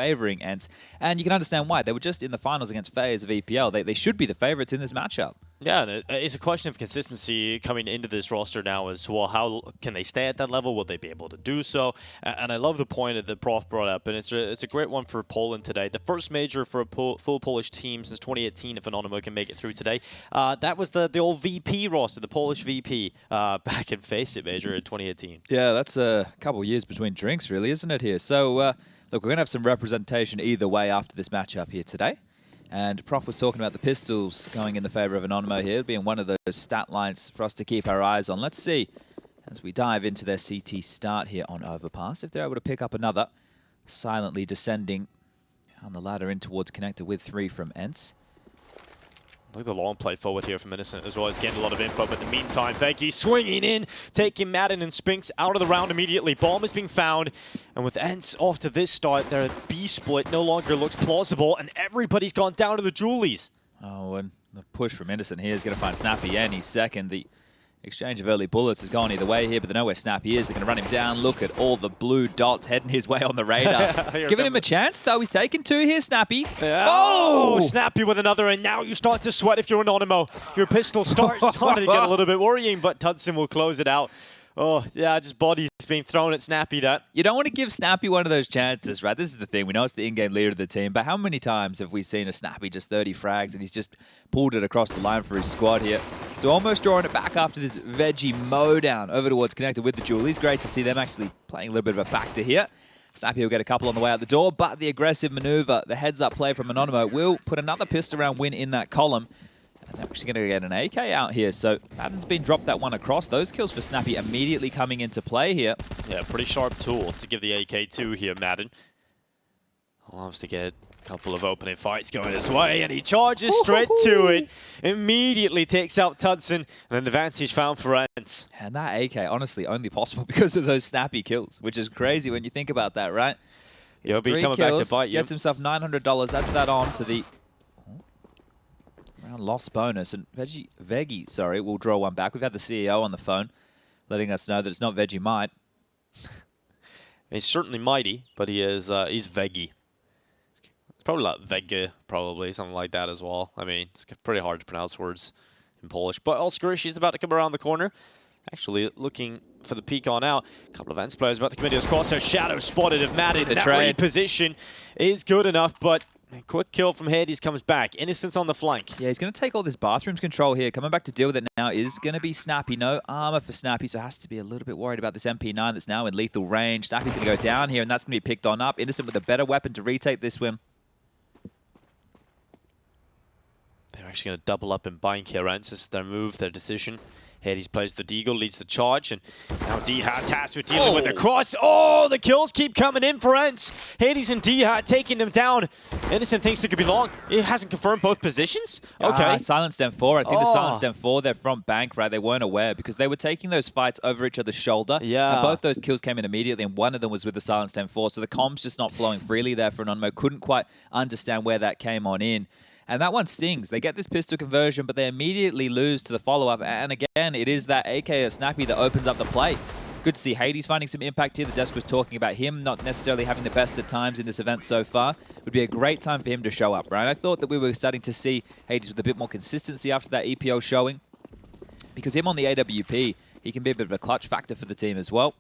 favouring ENCE. And you can understand why. They were just in the finals against FaZe of EPL. They should be the favourites in this matchup. Yeah, and it's a question of consistency coming into this roster now as well. How can they stay at that level? Will they be able to do so? And I love the point that the Prof brought up, and it's a great one for Poland today. The first major for a full Polish team since 2018, if Anonymo can make it through today. That was the old VP roster, the Polish VP, back in Face It Major in 2018. Yeah, that's a couple of years between drinks, really, isn't it here? So, look, we're going to have some representation either way after this matchup here today. And Prof was talking about the pistols going in the favour of Anonymo here, being one of those stat lines for us to keep our eyes on. Let's see, as we dive into their CT start here on Overpass, if they're able to pick up another, silently descending on the ladder in towards connector with 3 from ENCE. Look at the long play forward here from Innocent as well. He's getting a lot of info, but in the meantime, Veggie swinging in, taking Maden and Spinx out of the round immediately. Bomb is being found, and with ENCE off to this start, their B split no longer looks plausible, and everybody's gone down to the Julies. Oh, and the push from Innocent here is going to find Snappi any second. The exchange of early bullets has gone either way here, but they know where Snappi is. They're going to run him down. Look at all the blue dots heading his way on the radar. Giving him a chance, though. He's taken 2 here, Snappi. Yeah. Oh! Snappi with another, and now you start to sweat if you're Anonymo. Your pistol starts to get a little bit worrying, but tudsoN will close it out. Oh, yeah, just bodies being thrown at Snappi. That you don't want to give Snappi one of those chances, right? This is the thing. We know it's the in-game leader of the team, but how many times have we seen a Snappi just 30 frags and he's just pulled it across the line for his squad here? So almost drawing it back after this veggie mow down over towards connected with the Julies. Great to see them actually playing a little bit of a factor here. Snappi will get a couple on the way out the door, but the aggressive maneuver, the heads-up play from Anonymo will put another pistol round win in that column. And they're actually going to get an AK out here. So Maden's been dropped that one across. Those kills for Snappi immediately coming into play here. Yeah, pretty sharp tool to give the AK to here, Maden. Loves to get a couple of opening fights going his way, and he charges straight to it. Immediately takes out tudsoN, and an advantage found for ENCE. And that AK, honestly, only possible because of those Snappi kills, which is crazy when you think about that, right? He'll be coming back to bite you. Gets himself $900. That's that on to the lost bonus, and Veggie will draw one back. We've had the CEO on the phone letting us know that it's not Vegemite. He's certainly mighty, but he's Veggie. It's probably like Vega, probably, something like that as well. I mean, it's pretty hard to pronounce words in Polish. But Oscar, she's about to come around the corner. Actually looking for the peek on out. A couple of ENCE players about to come into his crosshair. Shadow spotted of Maden. That reposition is good enough, but a quick kill from Hades comes back. Innocence on the flank. Yeah, he's going to take all this bathrooms control here. Coming back to deal with it now is going to be Snappi. No armor for Snappi, so has to be a little bit worried about this MP9 that's now in lethal range. Snappi's going to go down here, and that's going to be picked on up. Innocent with a better weapon to retake this win. They're actually going to double up and bind here. ENCE is their move, their decision. Hades plays the deagle, leads the charge, and now dycha tasked with dealing with the cross. Oh, the kills keep coming in for ENCE. Hades and dycha taking them down. Innocent thinks it could be long. It hasn't confirmed both positions. Okay. Silenced M4. I think the silenced M4, they're from bank, right? They weren't aware because they were taking those fights over each other's shoulder. Yeah. And both those kills came in immediately, and one of them was with the silenced M4. So the comms just not flowing freely there for Anonymo. Couldn't quite understand where that came on in. And that one stings. They get this pistol conversion, but they immediately lose to the follow-up. And again, it is that AK of Snappi that opens up the play. Good to see Hades finding some impact here. The desk was talking about him not necessarily having the best at times in this event so far. Would be a great time for him to show up, right? I thought that we were starting to see Hades with a bit more consistency after that EPO showing. Because him on the AWP, he can be a bit of a clutch factor for the team as well.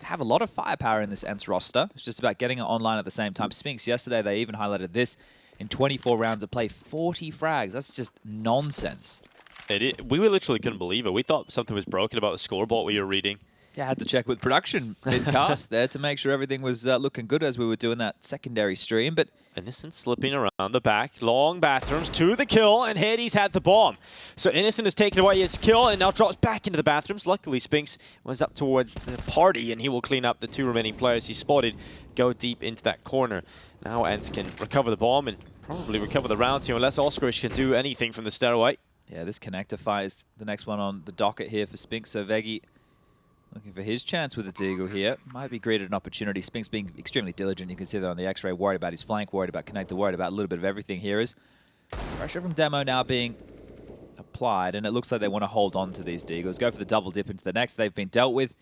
They have a lot of firepower in this ENCE roster. It's just about getting it online at the same time. Spinx, yesterday, they even highlighted this. In 24 rounds of play, 40 frags. That's just nonsense. We literally couldn't believe it. We thought something was broken about the scoreboard we were reading. Yeah, I had to check with production mid-cast there to make sure everything was looking good as we were doing that secondary stream. But Innocent slipping around the back. Long bathrooms to the kill, and Hades had the bomb. So Innocent has taken away his kill and now drops back into the bathrooms. Luckily, Spinx was up towards the party, and he will clean up the 2 remaining players he spotted, go deep into that corner. Now ENCE can recover the bomb and probably recover the round here unless Oscarish can do anything from the stairway. Yeah, this connector fight is the next one on the docket here for Spinx. So Veggie looking for his chance with the deagle here. Might be greeted an opportunity. Spinx being extremely diligent. You can see that on the X-ray. Worried about his flank, worried about connector, worried about a little bit of everything here. Is pressure from Demo now being applied, and it looks like they want to hold on to these deagles. Go for the double dip into the next. They've been dealt with.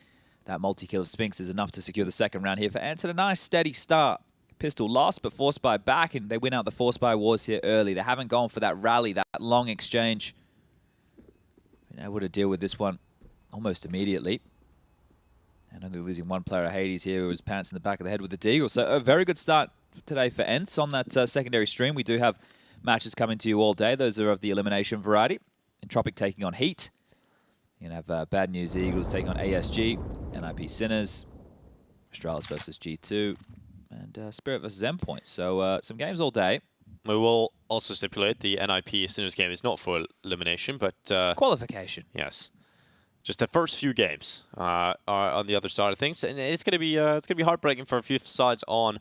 That multi-kill of Spinx is enough to secure the second round here for ENCE. And a nice steady start. Pistol lost, but Force Buy back, and they win out the Force Buy wars here early. They haven't gone for that rally, that long exchange. Been able to deal with this one almost immediately. And only losing one player of Hades here who was pants in the back of the head with the Deagle. So a very good start today for ENCE on that secondary stream. We do have matches coming to you all day. Those are of the elimination variety. Entropic taking on Heat. You're going to have Bad News Eagles taking on ASG, NIP Sinners, Astralis versus G2, and Spirit versus Endpoint. So some games all day. We will also stipulate the NIP Sinners game is not for elimination, but... qualification. Yes. Just the first few games are on the other side of things. And it's going to be heartbreaking for a few sides on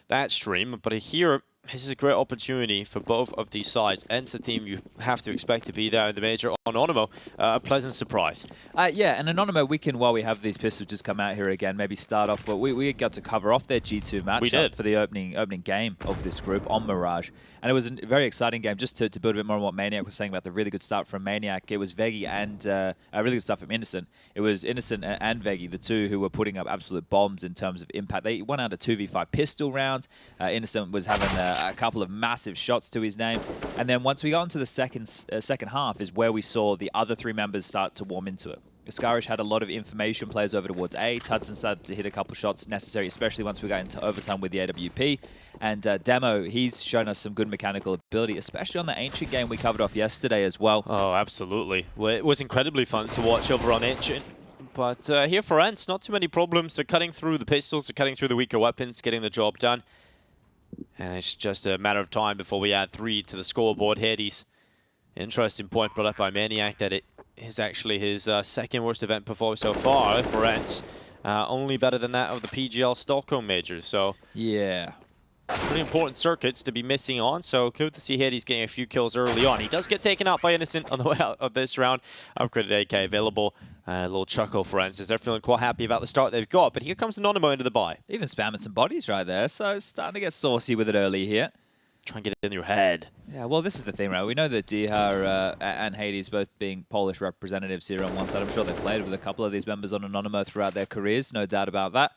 that stream. But here, this is a great opportunity for both of these sides. ENCE, a team you have to expect to be there in the major. Anonymo, a pleasant surprise. Yeah, and Anonymo, we can, while we have these pistols just come out here again, maybe start off. We got to cover off their G2 match for the opening game of this group on Mirage. And it was a very exciting game. Just to build a bit more on what Maniac was saying about the really good start from Maniac, it was Veggie and a really good start from Innocent. It was Innocent and Veggie, the two who were putting up absolute bombs in terms of impact. They won out a 2v5 pistol round. Innocent was having a couple of massive shots to his name. And then once we got into the second half is where we saw the other three members start to warm into it. Iskarish had a lot of information players over towards A. tudsoN started to hit a couple shots necessary, especially once we got into overtime with the AWP. And Demo, he's shown us some good mechanical ability, especially on the Ancient game we covered off yesterday as well. Oh, absolutely. Well, it was incredibly fun to watch over on Ancient. But here for ENCE, not too many problems. They're cutting through the pistols, they're cutting through the weaker weapons, getting the job done. And it's just a matter of time before we add 3 to the scoreboard. Hades, interesting point brought up by Maniac that it is actually his second worst event performance so far for ENCE. Only better than that of the PGL Stockholm majors. So yeah, pretty important circuits to be missing on. So good to see Hades getting a few kills early on. He does get taken out by Innocent on the way out of this round. Upgraded AK available. A little chuckle for ENCE as they're feeling quite happy about the start they've got. But here comes Anonymo into the buy. Even spamming some bodies right there. So starting to get saucy with it early here. Try and get it in your head. Yeah, well, this is the thing, right? We know that dycha and Hades both being Polish representatives here on one side. I'm sure they've played with a couple of these members on Anonymo throughout their careers, no doubt about that.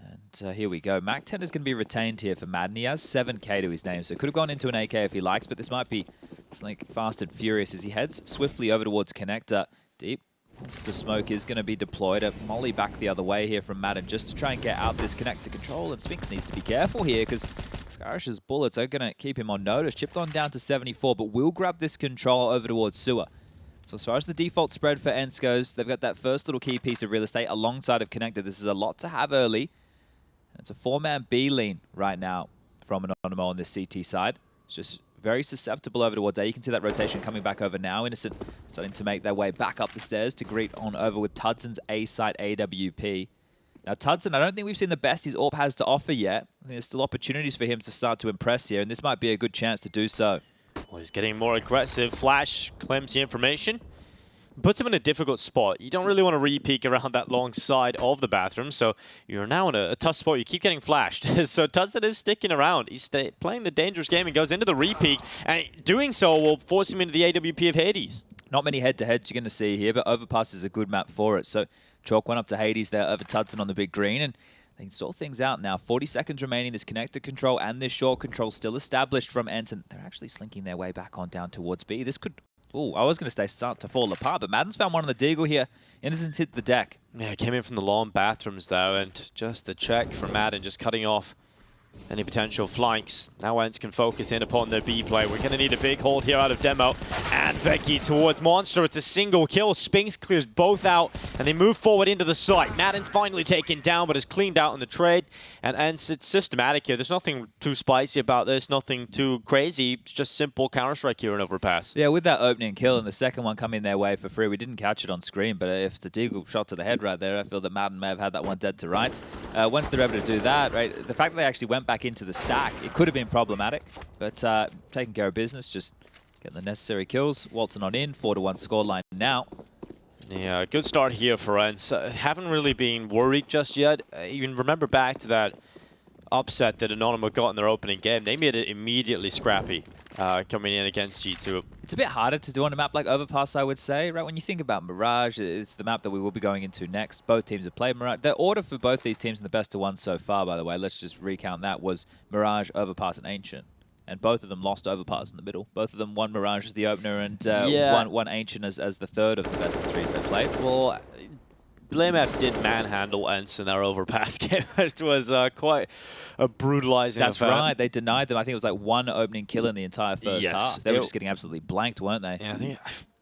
And here we go. Mac 10 is going to be retained here for Maden. He has 7k to his name, so could have gone into an AK if he likes, but this might be something fast and furious as he heads swiftly over towards Connector. Deep. Monster Smoke is going to be deployed. A molly back the other way here from Maden just to try and get out this Connector control. And Spinx needs to be careful here because Skarish's bullets are going to keep him on notice. Chipped on down to 74, but will grab this control over towards Sewer. So as far as the default spread for ENCE goes, they've got that first little key piece of real estate alongside of Connector. This is a lot to have early. And it's a 4-man B lean right now from Anonymo on this CT side. It's just very susceptible over towards A. You can see that rotation coming back over now. Innocent starting to make their way back up the stairs to greet on over with tudson's A-site AWP. Now, tudsoN, I don't think we've seen the best his AWP has to offer yet. I think there's still opportunities for him to start to impress here, and this might be a good chance to do so. Well, he's getting more aggressive. Flash claims the information. Puts him in a difficult spot. You don't really want to re-peek around that long side of the bathroom, so you're now in a tough spot. You keep getting flashed. So tudsoN is sticking around. He's playing the dangerous game and goes into the re-peek, and doing so will force him into the AWP of Hades. Not many head-to-heads you're going to see here, but Overpass is a good map for it. So Chalk went up to Hades there over tudsoN on the big green, and they can sort things out now. 40 seconds remaining. This Connector control and this short control still established from ENCE, and they're actually slinking their way back on down towards B. This could... Oh, I was going to start to fall apart, but Maden's found one on the Deagle here. Innocent's hit the deck. Yeah, came in from the long bathrooms, though, and just the check from Maden, just cutting off any potential flanks. Now ENCE can focus in upon their B play. We're going to need a big hold here out of Demo. And Veggie towards Monster. It's a single kill. Spinx clears both out, and they move forward into the site. Maden's finally taken down, but is cleaned out in the trade. And ENCE, it's systematic here. There's nothing too spicy about this, nothing too crazy. It's just simple Counter-Strike here in Overpass. Yeah, with that opening kill and the second one coming their way for free, we didn't catch it on screen, but if it's a Deagle shot to the head right there, I feel that Maden may have had that one dead to rights. Once they're able to do that, right, the fact that they actually went back into the stack, it could have been problematic, but taking care of business, just getting the necessary kills. Walton on in, 4-1 scoreline now. Yeah, good start here for ENCE. Haven't really been worried just yet. You can remember back to that upset that Anonymo got in their opening game. They made it immediately scrappy coming in against G2. It's a bit harder to do on a map like Overpass, I would say, right? When you think about Mirage, it's the map that we will be going into next. Both teams have played Mirage. The order for both these teams in the best of one so far, by the way, let's just recount that, was Mirage, Overpass, and Ancient. And both of them lost Overpass in the middle. Both of them won Mirage as the opener and won Ancient as the third of the best of threes they played. Well, BlameF did manhandle ENCE in their Overpass game. It was quite a brutalizing That's affair. right. They denied them. I think it was like one opening kill in the entire first half. They were just getting absolutely blanked, weren't they? Yeah, I think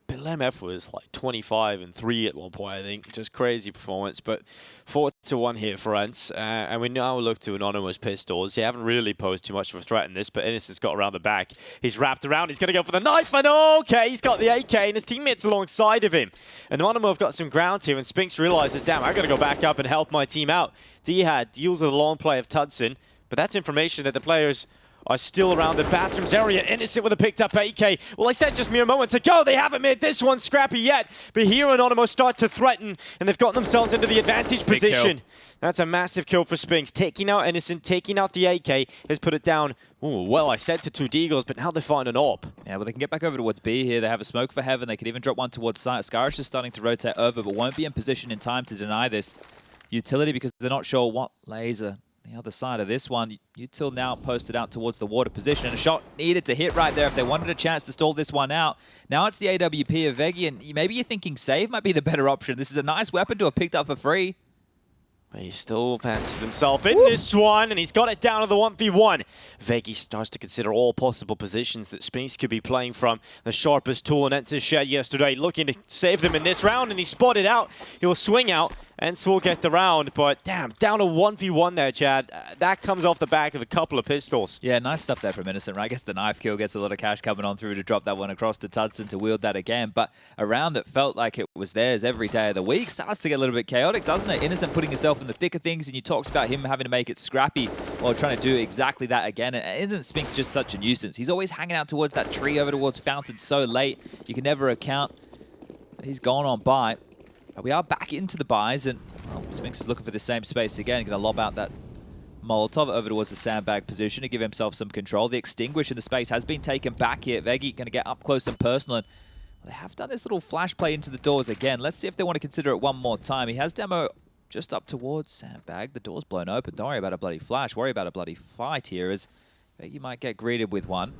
BlameF was like 25-3 at one point, I think. Just crazy performance. But 4-1 here for ENCE. And we now look to Anonymo's pistols. They haven't really posed too much of a threat in this, but Innocent's got around the back. He's wrapped around. He's going to go for the knife. And okay, he's got the AK and his teammates alongside of him. And Anonymo have got some ground here. And Spinx realizes, damn, I've got to go back up and help my team out. dycha deals with a long play of tudsoN. But that's information that the players are still around the bathrooms area. Innocent with a picked up AK. Well, I said just mere moments ago, they haven't made this one scrappy yet. But here Anonymo start to threaten, and they've gotten themselves into the advantage position. That's a massive kill for Spinx. Taking out Innocent, taking out the AK, has put it down. Ooh, well, I said to two Deagles, but now they find an AWP. Yeah, well, they can get back over towards B here. They have a smoke for Heaven. They could even drop one towards site. Skarish is starting to rotate over, but won't be in position in time to deny this utility because they're not sure what laser. The other side of this one, Util now posted out towards the water position, and a shot needed to hit right there if they wanted a chance to stall this one out. Now it's the AWP of Veggie, and maybe you're thinking save might be the better option. This is a nice weapon to have picked up for free. He still fancies himself in this one, and he's got it down to the 1v1. Veggie starts to consider all possible positions that Spinx could be playing from. The sharpest tool in ENCE's shed yesterday, looking to save them in this round, and he spotted out. He'll swing out. ENCE will get the round, but damn, down to 1v1 there, Chad. That comes off the back of a couple of pistols. Yeah, nice stuff there from Innocent, right? I guess the knife kill gets a lot of cash coming on through to drop that one across to tudsoN to wield that again. But a round that felt like it was theirs every day of the week starts to get a little bit chaotic, doesn't it? Innocent putting himself in the thick of things, and you talked about him having to make it scrappy while trying to do exactly that again. And isn't Spinx just such a nuisance? He's always hanging out towards that tree over towards Fountain so late. You can never account. He's gone on by. But we are back into the buys, and well, Spinx is looking for the same space again. Going to lob out that Molotov over towards the sandbag position to give himself some control. The extinguish in the space has been taken back here. Veggie going to get up close and personal. And well, they have done this little flash play into the doors again. Let's see if they want to consider it one more time. He has demo just up towards sandbag. The door's blown open. Don't worry about a bloody flash. Worry about a bloody fight here, as Veggie might get greeted with one.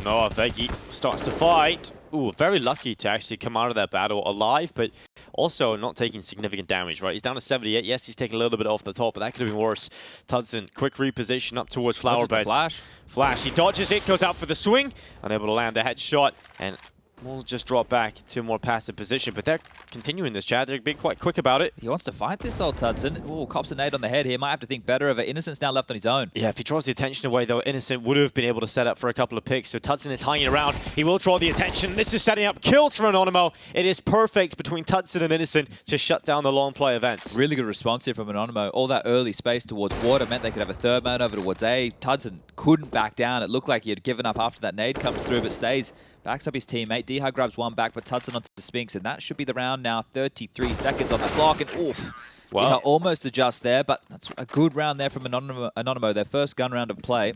No, Veggie starts to fight. Ooh, very lucky to actually come out of that battle alive, but also not taking significant damage, right? He's down to 78. Yes, he's taking a little bit off the top, but that could have been worse. tudsoN, quick reposition up towards flower beds. Flash, he dodges it, goes out for the swing, unable to land the headshot, and we'll just drop back to a more passive position. But they're continuing this, Chad. They're being quite quick about it. He wants to fight this old tudsoN. Ooh, cops a nade on the head here. Might have to think better of it. Innocent's now left on his own. Yeah, if he draws the attention away, though, Innocent would have been able to set up for a couple of picks. So tudsoN is hanging around. He will draw the attention. This is setting up kills for Anonymo. It is perfect between tudsoN and Innocent to shut down the long play events. Really good response here from Anonymo. All that early space towards water meant they could have a third man over towards A. tudsoN couldn't back down. It looked like he had given up after that nade comes through, but stays. Backs up his teammate. dycha grabs one back, but tudsoN onto Spinx, and that should be the round now. 33 seconds on the clock, and oof. Wow. dycha almost adjusts there, but that's a good round there from Anonymo, their first gun round of play.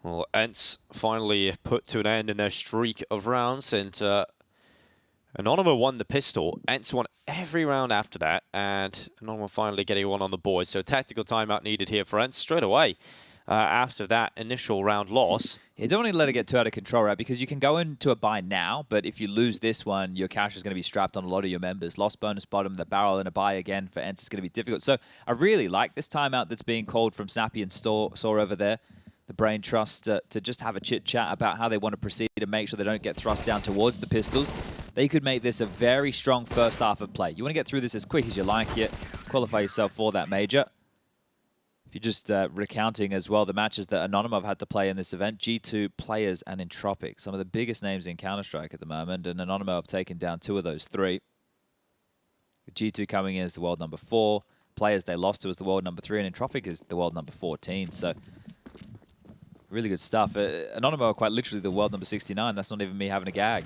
Well, ENCE finally put to an end in their streak of rounds, and Anonymo won the pistol. ENCE won every round after that, and Anonymo finally getting one on the board. So tactical timeout needed here for ENCE straight away. After that initial round loss. You don't want to let it get too out of control, right? Because you can go into a buy now, but if you lose this one, your cash is going to be strapped on a lot of your members. Lost bonus bottom, the barrel, and a buy again for ENCE is going to be difficult. So I really like this timeout that's being called from Snappi and Saw over there. The Brain Trust to just have a chit-chat about how they want to proceed and make sure they don't get thrust down towards the pistols. They could make this a very strong first half of play. You want to get through this as quick as you like it. Qualify yourself for that major. If you're just recounting as well the matches that Anonymo have had to play in this event, G2, Players, and Entropic, some of the biggest names in Counter-Strike at the moment, and Anonymo have taken down 2 of those 3. G2 coming in as the world number 4, Players they lost to as the world number 3, and Entropic is the world number 14, so really good stuff. Anonymo are quite literally the world number 69, that's not even me having a gag.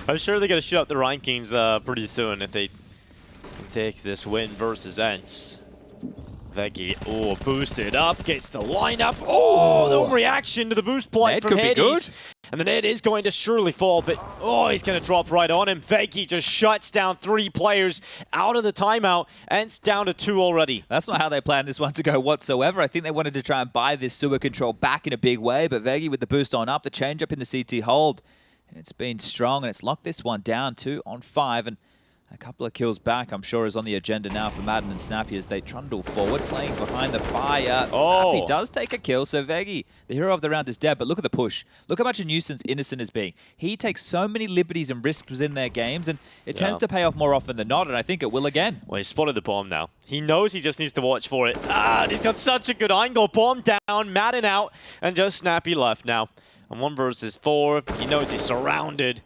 I'm sure they're going to shoot up the rankings pretty soon if they can take this win versus ENCE. Veggie, boosted up, gets the lineup. No reaction to the boost play from Hades. And the net is going to surely fall, but he's going to drop right on him. Veggie just shuts down 3 players out of the timeout, and it's down to 2 already. That's not how they planned this one to go whatsoever. I think they wanted to try and buy this sewer control back in a big way, but Veggie with the boost on up, the change up in the CT hold. And it's been strong, and it's locked this one down 2 on 5, and a couple of kills back, I'm sure, is on the agenda now for Maden and Snappi as they trundle forward, playing behind the fire. Snappi does take a kill, so Veggie, the hero of the round, is dead. But look at the push. Look how much a nuisance Innocent is being. He takes so many liberties and risks within their games, and it tends to pay off more often than not, and I think it will again. Well, he spotted the bomb now. He knows he just needs to watch for it. He's got such a good angle. Bomb down, Maden out, and just Snappi left now. On 1 versus 4, he knows he's surrounded.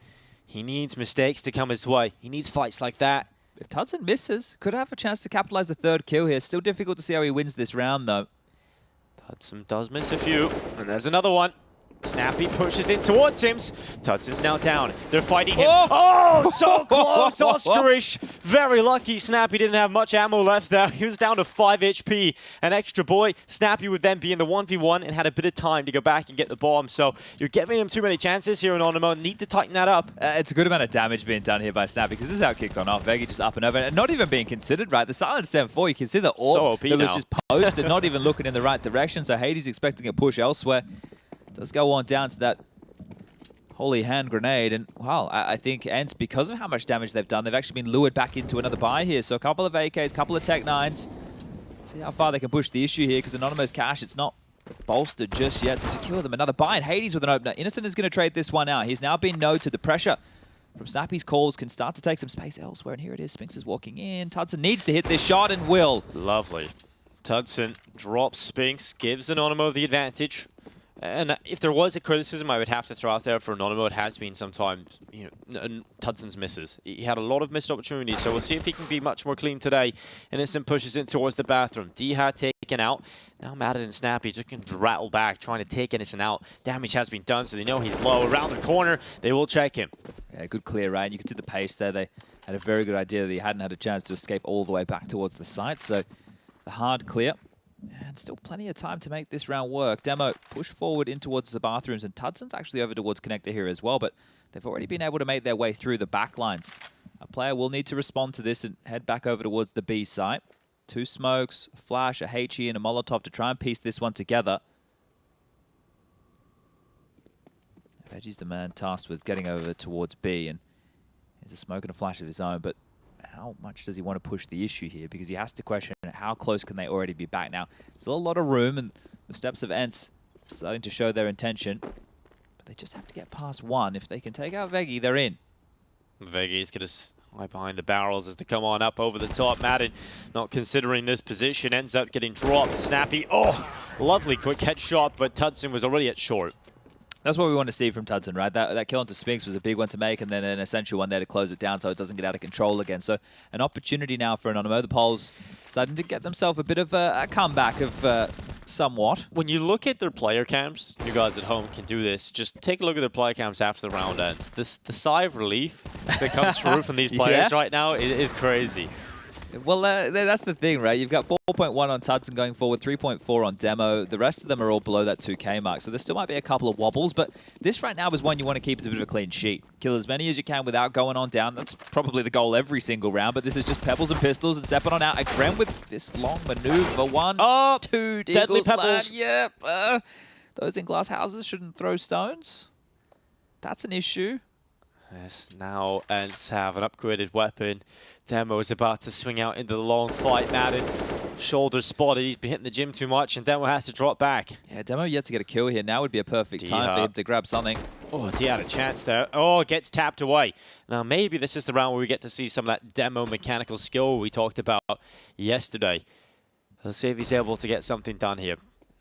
He needs mistakes to come his way. He needs fights like that. If tudsoN misses, could have a chance to capitalize the 3rd kill here. Still difficult to see how he wins this round, though. tudsoN does miss a few, and there's another one. Snappi pushes in towards him. tudson's now down. They're fighting him. So close. Oscarish. Very lucky Snappi didn't have much ammo left there. He was down to 5 HP. An extra boy. Snappi would then be in the 1v1 and had a bit of time to go back and get the bomb. So you're giving him too many chances here in Anonymo. Need to tighten that up. It's a good amount of damage being done here by Snappi because this is how it kicked on off. Veggie just up and over and not even being considered, right? The silence 7-4, you can see the orb that was just posted, not even looking in the right direction. So Hades expecting a push elsewhere. Does go on down to that holy hand grenade, and wow, I think ENCE, because of how much damage they've done, they've actually been lured back into another buy here. So a couple of AKs, couple of Tech 9s. See how far they can push the issue here, because Anonymo's cash, it's not bolstered just yet to secure them. Another buy, and Hades with an opener. Innocent is going to trade this one out. He's now been noted. The pressure from Snappi's calls can start to take some space elsewhere, and here it is. Spinx is walking in. tudsoN needs to hit this shot and will. Lovely. tudsoN drops Spinx, gives Anonymo the advantage. And if there was a criticism I would have to throw out there for Anonymo, it has been sometimes, tudsoN's misses. He had a lot of missed opportunities, so we'll see if he can be much more clean today. Innocent pushes in towards the bathroom. dycha taken out. Now Maden and Snappi just can rattle back, trying to take Innocent out. Damage has been done, so they know he's low. Around the corner, they will check him. Yeah, good clear, right? You can see the pace there. They had a very good idea that he hadn't had a chance to escape all the way back towards the site, so the hard clear. And still plenty of time to make this round work. Demo push forward in towards the bathrooms, and tudson's actually over towards Connector here as well, but they've already been able to make their way through the back lines. A player will need to respond to this and head back over towards the B site. 2 smokes, a flash, a HE, and a Molotov to try and piece this one together. Veggie's the man tasked with getting over towards B, and he's a smoke and a flash of his own, but how much does he want to push the issue here? Because he has to question how close can they already be back now. Still a lot of room, and the steps of ENCE starting to show their intention. But they just have to get past 1. If they can take out Veggie, they're in. Veggie's going to hide behind the barrels as they come on up over the top. Maden, not considering this position, ends up getting dropped. Snappi, lovely quick headshot, but tudsoN was already at short. That's what we want to see from tudsoN, right? That kill onto Spinx was a big one to make, and then an essential one there to close it down so it doesn't get out of control again. So an opportunity now for Anonymo. The Poles starting to get themselves a bit of a comeback of somewhat. When you look at their player cams, you guys at home can do this. Just take a look at their player cams after the round ends. The sigh of relief that comes through from these players right now is crazy. Well, that's the thing, right? You've got 4.1 on tudsoN going forward, 3.4 on Demo. The rest of them are all below that 2K mark, so there still might be a couple of wobbles, but this right now is one you want to keep as a bit of a clean sheet. Kill as many as you can without going on down. That's probably the goal every single round, but this is just pebbles and pistols and stepping on out. Again with this long maneuver. 1, 2, deadly pebbles. Yep. Those in glass houses shouldn't throw stones. That's an issue. Yes, now ENCE have an upgraded weapon. Demo is about to swing out into the long fight. Maden, shoulder spotted. He's been hitting the gym too much, and Demo has to drop back. Yeah, Demo yet to get a kill here. Now would be a perfect time for him to grab something. He had a chance there. Gets tapped away. Now, maybe this is the round where we get to see some of that Demo mechanical skill we talked about yesterday. Let's see if he's able to get something done here.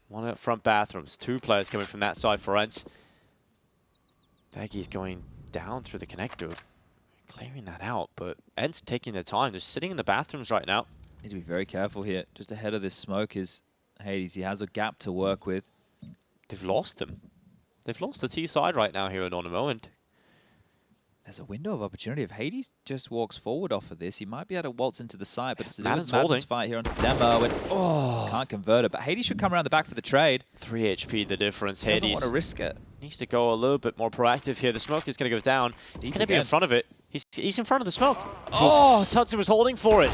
1 out front bathrooms. 2 players coming from that side for ENCE. Veggie's going down through the connector, clearing that out, but ENCE taking their time. They're sitting in the bathrooms right now. Need to be very careful here. Just ahead of this smoke is Hades. He has a gap to work with. They've lost them. They've lost the T side right now here in Anonymo, and There's a window of opportunity. If Hades just walks forward off of this, he might be able to waltz into the site, but it's to do with Maden's fight here onto Demo, and can't convert it. But Hades should come around the back for the trade. 3 HP the difference. He doesn't Hades want to risk it. needs to go a little bit more proactive here. The smoke is going to go down. He's going to be in front of it. He's in front of the smoke. Oh, tudsoN was holding for it.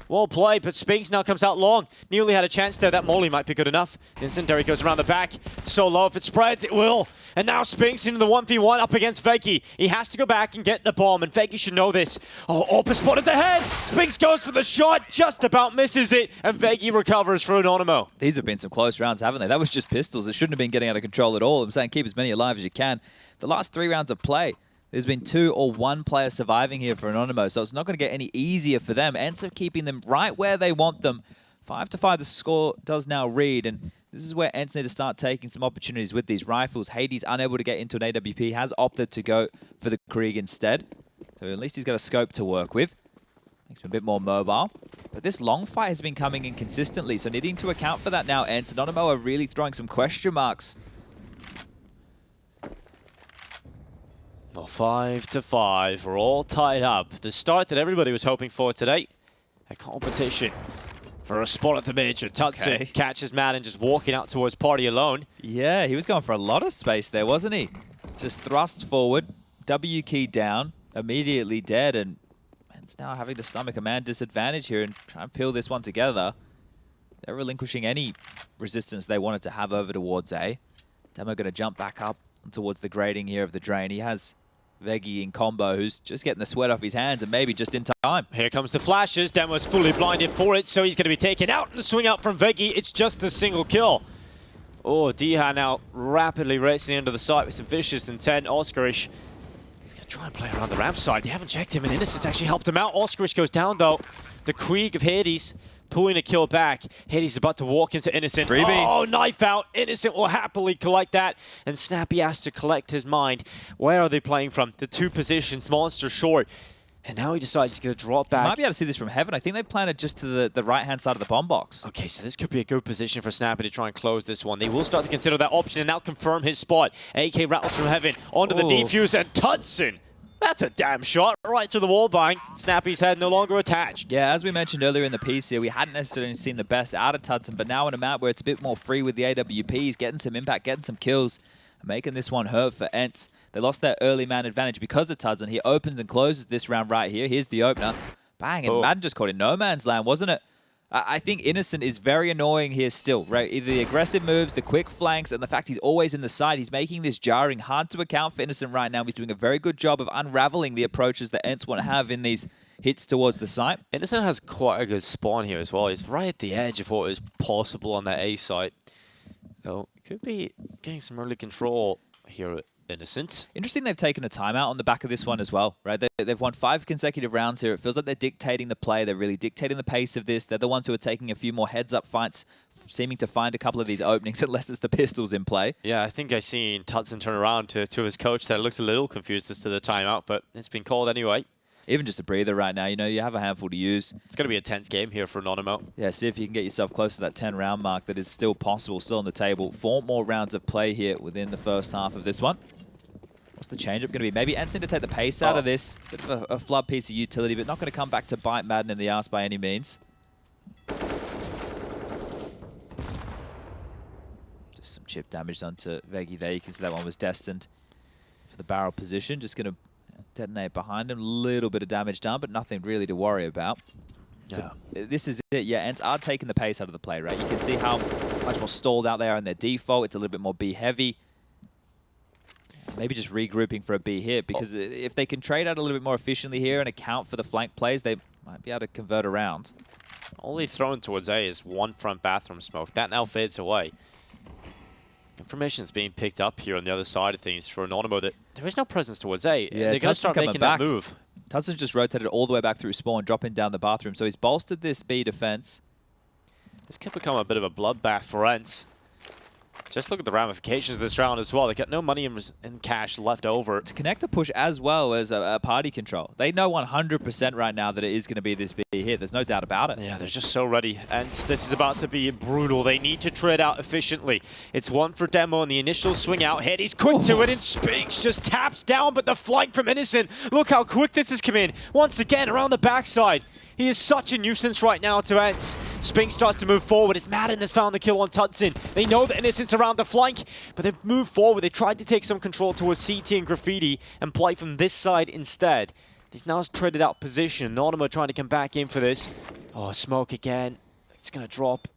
Well played, but Spinx now comes out long. Nearly had a chance there. That molly might be good enough. Incendiary goes around the back. So low. If it spreads, it will. And now Spinx into the 1v1 up against Veggie. He has to go back and get the bomb, and Veggie should know this. Oh, Overpass spotted the head. Spinx goes for the shot, just about misses it, and Veggie recovers for Anonymo. These have been some close rounds, haven't they? That was just pistols. It shouldn't have been getting out of control at all. I'm saying keep as many alive as you can. The last 3 rounds of play, there's been 2 or 1 player surviving here for Anonymo, so it's not going to get any easier for them. ENCE are keeping them right where they want them. 5-5 the score does now read, and this is where ENCE need to start taking some opportunities with these rifles. Hades, unable to get into an AWP, has opted to go for the Krieg instead. So at least he's got a scope to work with. Makes him a bit more mobile. But this long fight has been coming in consistently, so needing to account for that now, ENCE. Anonymo are really throwing some question marks. Well, 5-5. We're all tied up. The start that everybody was hoping for today. A competition for a spot at the major. tudsoN catches maden just walking out towards party alone. Yeah, he was going for a lot of space there, wasn't he? Just thrust forward, W key down, immediately dead, and it's now having to stomach a man disadvantage here and try and peel this one together. They're relinquishing any resistance they wanted to have over towards A. Demo going to jump back up towards the grading here of the drain. He has Veggie in combo, who's just getting the sweat off his hands and maybe just in time. Here comes the flashes. Demo's fully blinded for it, so he's going to be taken out. The swing out from Veggie. It's just a single kill. Oh, dycha now rapidly racing into the site with some vicious intent. Oscarish, he's going to try and play around the ramp side. They haven't checked him, and Innocent's actually helped him out. Oscarish goes down, though. The Krieg of Hades pulling a kill back. Hades is about to walk into Innocent. Freebie. Oh, knife out. Innocent will happily collect that. And Snappi has to collect his mind. Where are they playing from? The 2 positions, Monster short. And now he decides he's going to drop back. You might be able to see this from heaven. I think they planted just to the right-hand side of the bomb box. Okay, so this could be a good position for Snappi to try and close this one. They will start to consider that option and now confirm his spot. AK rattles from heaven onto the defuse, and tudsoN. That's a damn shot right to the wall bang. Snappi's head no longer attached. Yeah, as we mentioned earlier in the piece here, we hadn't necessarily seen the best out of tudsoN, but now on a map where it's a bit more free with the AWP, he's getting some impact, getting some kills, making this one hurt for ENCE. They lost their early man advantage because of tudsoN. He opens and closes this round right here. Here's the opener. Bang, and maden just caught in no man's land, wasn't it? I think Innocent is very annoying here still, right? Either the aggressive moves, the quick flanks, and the fact he's always in the side. He's making this jarring, hard to account for Innocent right now. He's doing a very good job of unraveling the approaches that ENCE want to have in these hits towards the site. Innocent has quite a good spawn here as well. He's right at the edge of what is possible on that A site. So, could be getting some early control here at Innocent. Interesting they've taken a timeout on the back of this one as well, right? They've won 5 consecutive rounds here. It feels like they're dictating the play. They're really dictating the pace of this. They're the ones who are taking a few more heads-up fights, seeming to find a couple of these openings, unless it's the pistols in play. Yeah, I think I seen tudsoN turn around to his coach that looked a little confused as to the timeout, but it's been called anyway. Even just a breather right now. You know, you have a handful to use. It's going to be a tense game here for Anonymo. Yeah, see if you can get yourself close to that 10-round mark that is still possible, still on the table. 4 more rounds of play here within the first half of this one. What's the change-up going to be? Maybe ENCE need to take the pace out of this. Bit of a flub piece of utility, but not going to come back to bite maden in the ass by any means. Just some chip damage done to Veggie there. You can see that one was destined for the barrel position. Just going to detonate behind him. A little bit of damage done, but nothing really to worry about. So this is it. Yeah, ENCE are taking the pace out of the play, right? You can see how much more stalled out they are in their default. It's a little bit more B-heavy. Maybe just regrouping for a B hit, because if they can trade out a little bit more efficiently here and account for the flank plays, they might be able to convert around. Only thrown towards A is 1 front bathroom smoke. That now fades away. Information is being picked up here on the other side of things for Anonymo that there is no presence towards A. Yeah, they're going to start making that move. tudsoN just rotated all the way back through spawn, dropping down the bathroom, so he's bolstered this B defense. This could become a bit of a bloodbath for ENCE. Just look at the ramifications of this round as well. They got no money in cash left over. It's connector push as well as a party control. They know 100% right now that it is going to be this big hit. There's no doubt about it. Yeah, they're just so ready. And this is about to be brutal. They need to trade out efficiently. It's one for Demo in the initial swing out hit. He's quick to it, and Spinx just taps down, but the flank from Innocent. Look how quick this has come in. Once again, around the backside. He is such a nuisance right now to ENCE. Spinx starts to move forward. It's maden that's found the kill on tudsoN. They know that Innocent's around the flank, but they've moved forward. They tried to take some control towards CT and Graffiti and play from this side instead. They've now traded out position. Anonymo trying to come back in for this. Oh, smoke again. It's going to drop.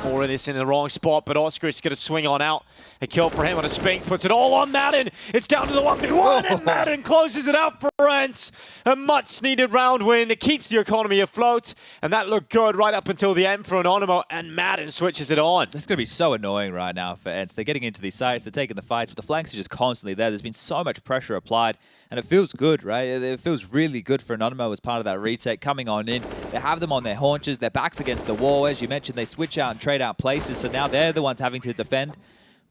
Or Innocent in the wrong spot, but Oscar is going to swing on out. A kill for him on a Spinx, puts it all on maden. It's down to the 1v1, and maden closes it out for ENCE. A much-needed round win that keeps the economy afloat, and that looked good right up until the end for Anonymo, and maden switches it on. That's going to be so annoying right now for ENCE. They're getting into these sites, they're taking the fights, but the flanks are just constantly there. There's been so much pressure applied, and it feels good, right? It feels really good for Anonymo as part of that retake coming on in. They have them on their haunches, their backs against the wall. As you mentioned, they switch out and trade out places, so now they're the ones having to defend,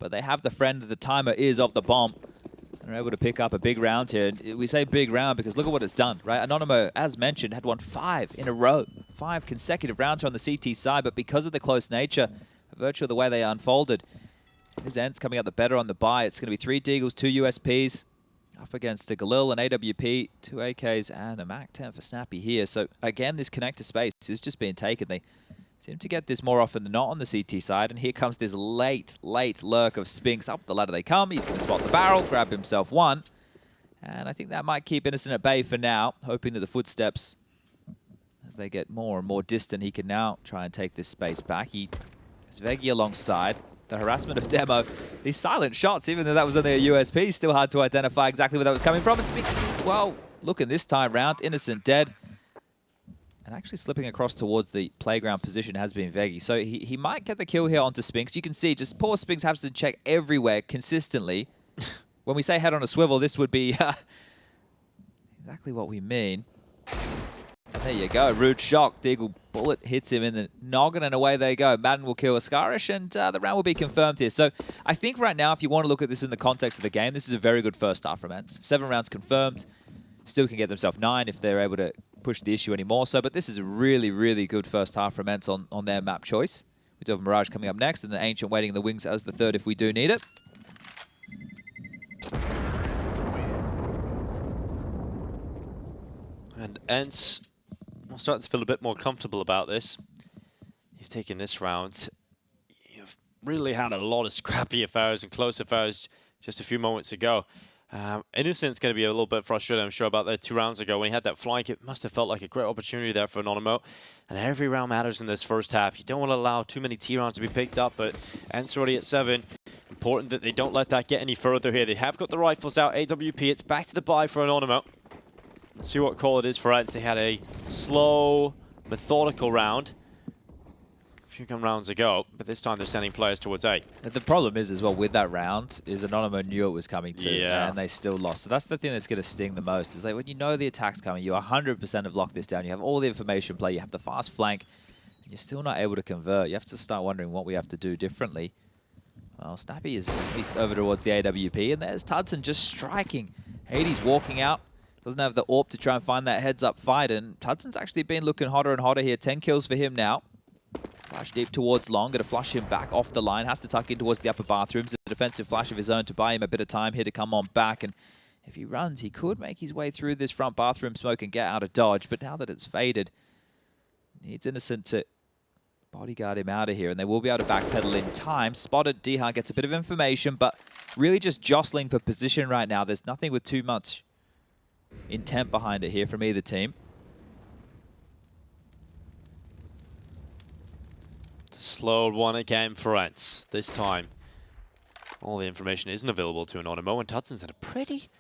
but they have the friend that the timer is of the bomb. They're able to pick up a big round here. And we say big round because look at what it's done, right? Anonymo, as mentioned, had won 5 in a row. 5 consecutive rounds on the CT side, but because of the close nature, by virtue of the way they unfolded, his ENCE coming out the better on the buy. It's going to be 3 Deagles, 2 USPs, up against a Galil, an AWP, 2 AKs, and a MAC-10 for Snappi here. So again, this connector space is just being taken. They seem to get this more often than not on the CT side, and here comes this late lurk of Spinx. Up the ladder they come. He's going to spot the barrel, grab himself one, and I think that might keep Innocent at bay for now, hoping that the footsteps, as they get more and more distant, he can now try and take this space back. He has Veggie alongside. The harassment of Demo, these silent shots, even though that was only a USP, still hard to identify exactly where that was coming from. And Spinx as well, looking this time round, Innocent dead. And actually slipping across towards the playground position has been Veggie. So he might get the kill here onto Spinx. You can see just poor Spinx has to check everywhere consistently. When we say head on a swivel, this would be exactly what we mean. And there you go, rude shock. Deagle bullet hits him in the noggin, and away they go. maden will kill Ascarish, and the round will be confirmed here. So I think right now, if you want to look at this in the context of the game, this is a very good first half from ENCE. 7 rounds confirmed. Still can get themselves 9 if they're able to push the issue anymore. So, but this is a really good first half from ENCE on their map choice. We do have Mirage coming up next, and an Ancient waiting in the wings as the 3rd if we do need it. And ENCE will start to feel a bit more comfortable about this. You've taken this round. You've really had a lot of scrappy affairs and close affairs just a few moments ago. Innocent's going to be a little bit frustrated, I'm sure, about that 2 rounds ago. When he had that flank, it must have felt like a great opportunity there for Anonymo. And every round matters in this first half. You don't want to allow too many T rounds to be picked up, but ENCE already at 7. Important that they don't let that get any further here. They have got the rifles out, AWP. It's back to the buy for Anonymo. Let's see what call it is for ENCE. They had a slow, methodical round a few rounds ago, but this time they're sending players towards A. The problem is as well with that round is Anonymo knew it was coming too, and they still lost. So that's the thing that's going to sting the most. Is like when you know the attack's coming, you 100% have locked this down. You have all the information play, you have the fast flank, and you're still not able to convert. You have to start wondering what we have to do differently. Well, Snappi is at least over towards the AWP, and there's tudsoN just striking. Hades walking out. Doesn't have the AWP to try and find that heads-up fight, and tudsoN's actually been looking hotter and hotter here. 10 kills for him now. Flash deep towards long, going to flush him back off the line. Has to tuck in towards the upper bathrooms. A defensive flash of his own to buy him a bit of time here to come on back. And if he runs, he could make his way through this front bathroom smoke and get out of dodge. But now that it's faded, needs Innocent to bodyguard him out of here. And they will be able to backpedal in time. Spotted, dycha gets a bit of information, but really just jostling for position right now. There's nothing with too much intent behind it here from either team. Slowed one again for ENCE. This time, all the information isn't available to Anonymo, and tudson's in a pretty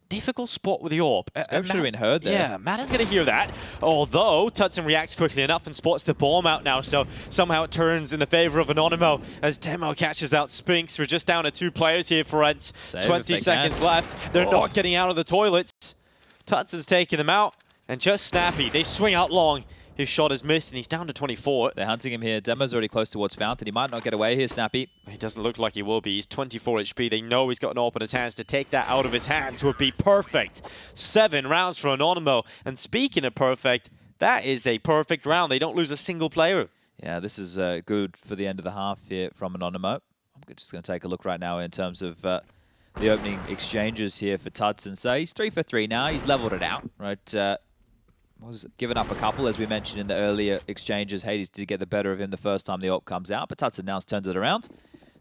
difficult spot with the AWP. Scope should have been heard there. Yeah, maden's going to hear that. Although, tudsoN reacts quickly enough and spots the bomb out now, so somehow it turns in the favor of Anonymo as Demo catches out Spinx. We're just down to 2 players here for ENCE. 20 seconds left. They're not getting out of the toilets. tudson's taking them out, and just Snappi. They swing out long. His shot is missed, and he's down to 24. They're hunting him here. Demo's already close towards Fountain. He might not get away here, Snappi. He doesn't look like he will be. He's 24 HP. They know he's got an AWP in his hands. To take that out of his hands would be perfect. 7 rounds for Anonymo. And speaking of perfect, that is a perfect round. They don't lose a single player. Yeah, this is good for the end of the half here from Anonymo. I'm just going to take a look right now in terms of the opening exchanges here for tudsoN. So he's 3 for 3 now. He's leveled it out, right? Was giving up a couple, as we mentioned in the earlier exchanges. Hades did get the better of him the first time the AWP comes out, but tudsoN now has turned it around.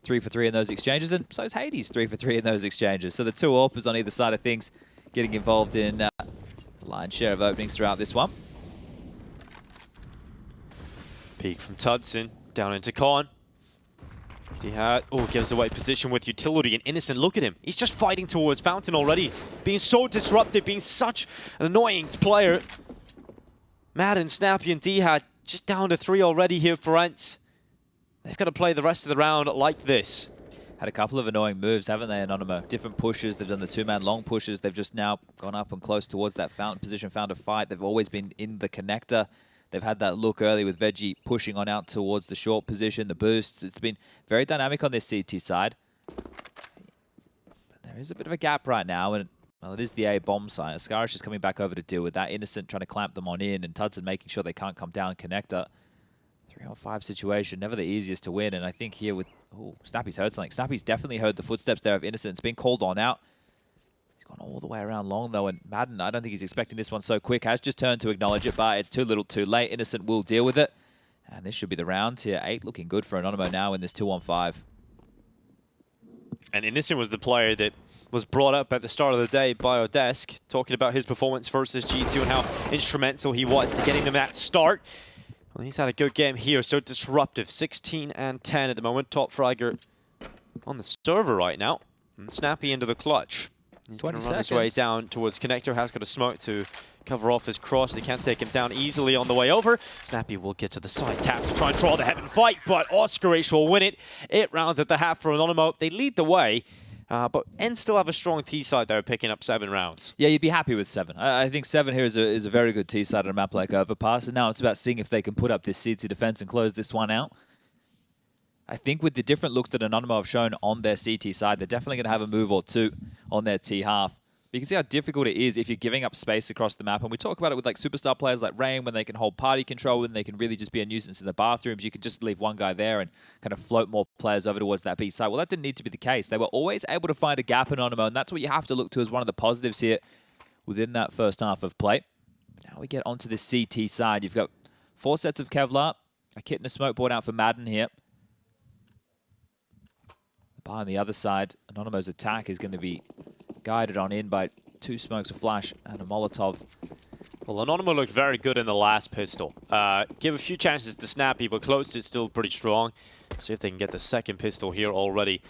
3 for 3 in those exchanges, and so is Hades 3 for 3 in those exchanges. So the two AWPers on either side of things getting involved in the lion's share of openings throughout this one. Peek from tudsoN, down into Con. dycha, gives away position with utility, and Innocent, look at him. He's just fighting towards Fountain already. Being so disruptive, being such an annoying player. maden, Snappi, and dycha just down to 3 already here for ENCE. They've got to play the rest of the round like this. Had a couple of annoying moves, haven't they, Anonymo? Different pushes. They've done the 2-man long pushes. They've just now gone up and close towards that Fountain position, found a fight. They've always been in the connector. They've had that look early with Veggie pushing on out towards the short position, the boosts. It's been very dynamic on this CT side. But there is a bit of a gap right now, and well, it is the A bomb site. Ascarish is coming back over to deal with that. Innocent trying to clamp them on in, and tudsoN making sure they can't come down connector. 3-on-5 situation, never the easiest to win. And I think here with... Oh, Snappi's heard something. Snappi's definitely heard the footsteps there of Innocent. It's been called on out. He's gone all the way around long, though. And maden, I don't think he's expecting this one so quick. Has just turned to acknowledge it, but it's too little too late. Innocent will deal with it. And this should be the round here. 8 looking good for Anonymo now in this 2-on-5. And Innocent was the player that was brought up at the start of the day by Odesk, talking about his performance versus G2 and how instrumental he was to getting them that start. Well, he's had a good game here, so disruptive. 16 and 10 at the moment. Top fragger on the server right now. And Snappi into the clutch. He's going to run his way down towards connector. Has got a smoke to cover off his cross. They can't take him down easily on the way over. Snappi will get to the side tap to try and draw the heaven fight, but Oscarish will win it. 8 rounds at the half for Anonymo. They lead the way. But ENCE still have a strong T-side there, picking up 7 rounds. Yeah, you'd be happy with 7. I think 7 here is a very good T-side on a map like Overpass, and now it's about seeing if they can put up this CT defense and close this one out. I think with the different looks that Anonymo have shown on their CT side, they're definitely going to have a move or two on their T half. But you can see how difficult it is if you're giving up space across the map. And we talk about it with like superstar players like Rain, when they can hold party control, when they can really just be a nuisance in the bathrooms. You can just leave one guy there and kind of float more players over towards that B side. Well, that didn't need to be the case. They were always able to find a gap in Anonymo, and that's what you have to look to as one of the positives here within that first half of play. Now we get onto the CT side. You've got 4 sets of Kevlar, a kit and a smoke board out for maden here. Behind the other side, Anonymo's attack is going to be guided on in by 2 smokes, a flash, and a Molotov. Well, Anonymo looked very good in the last pistol. Give a few chances to Snappi, but close it's still pretty strong. See if they can get the second pistol here already.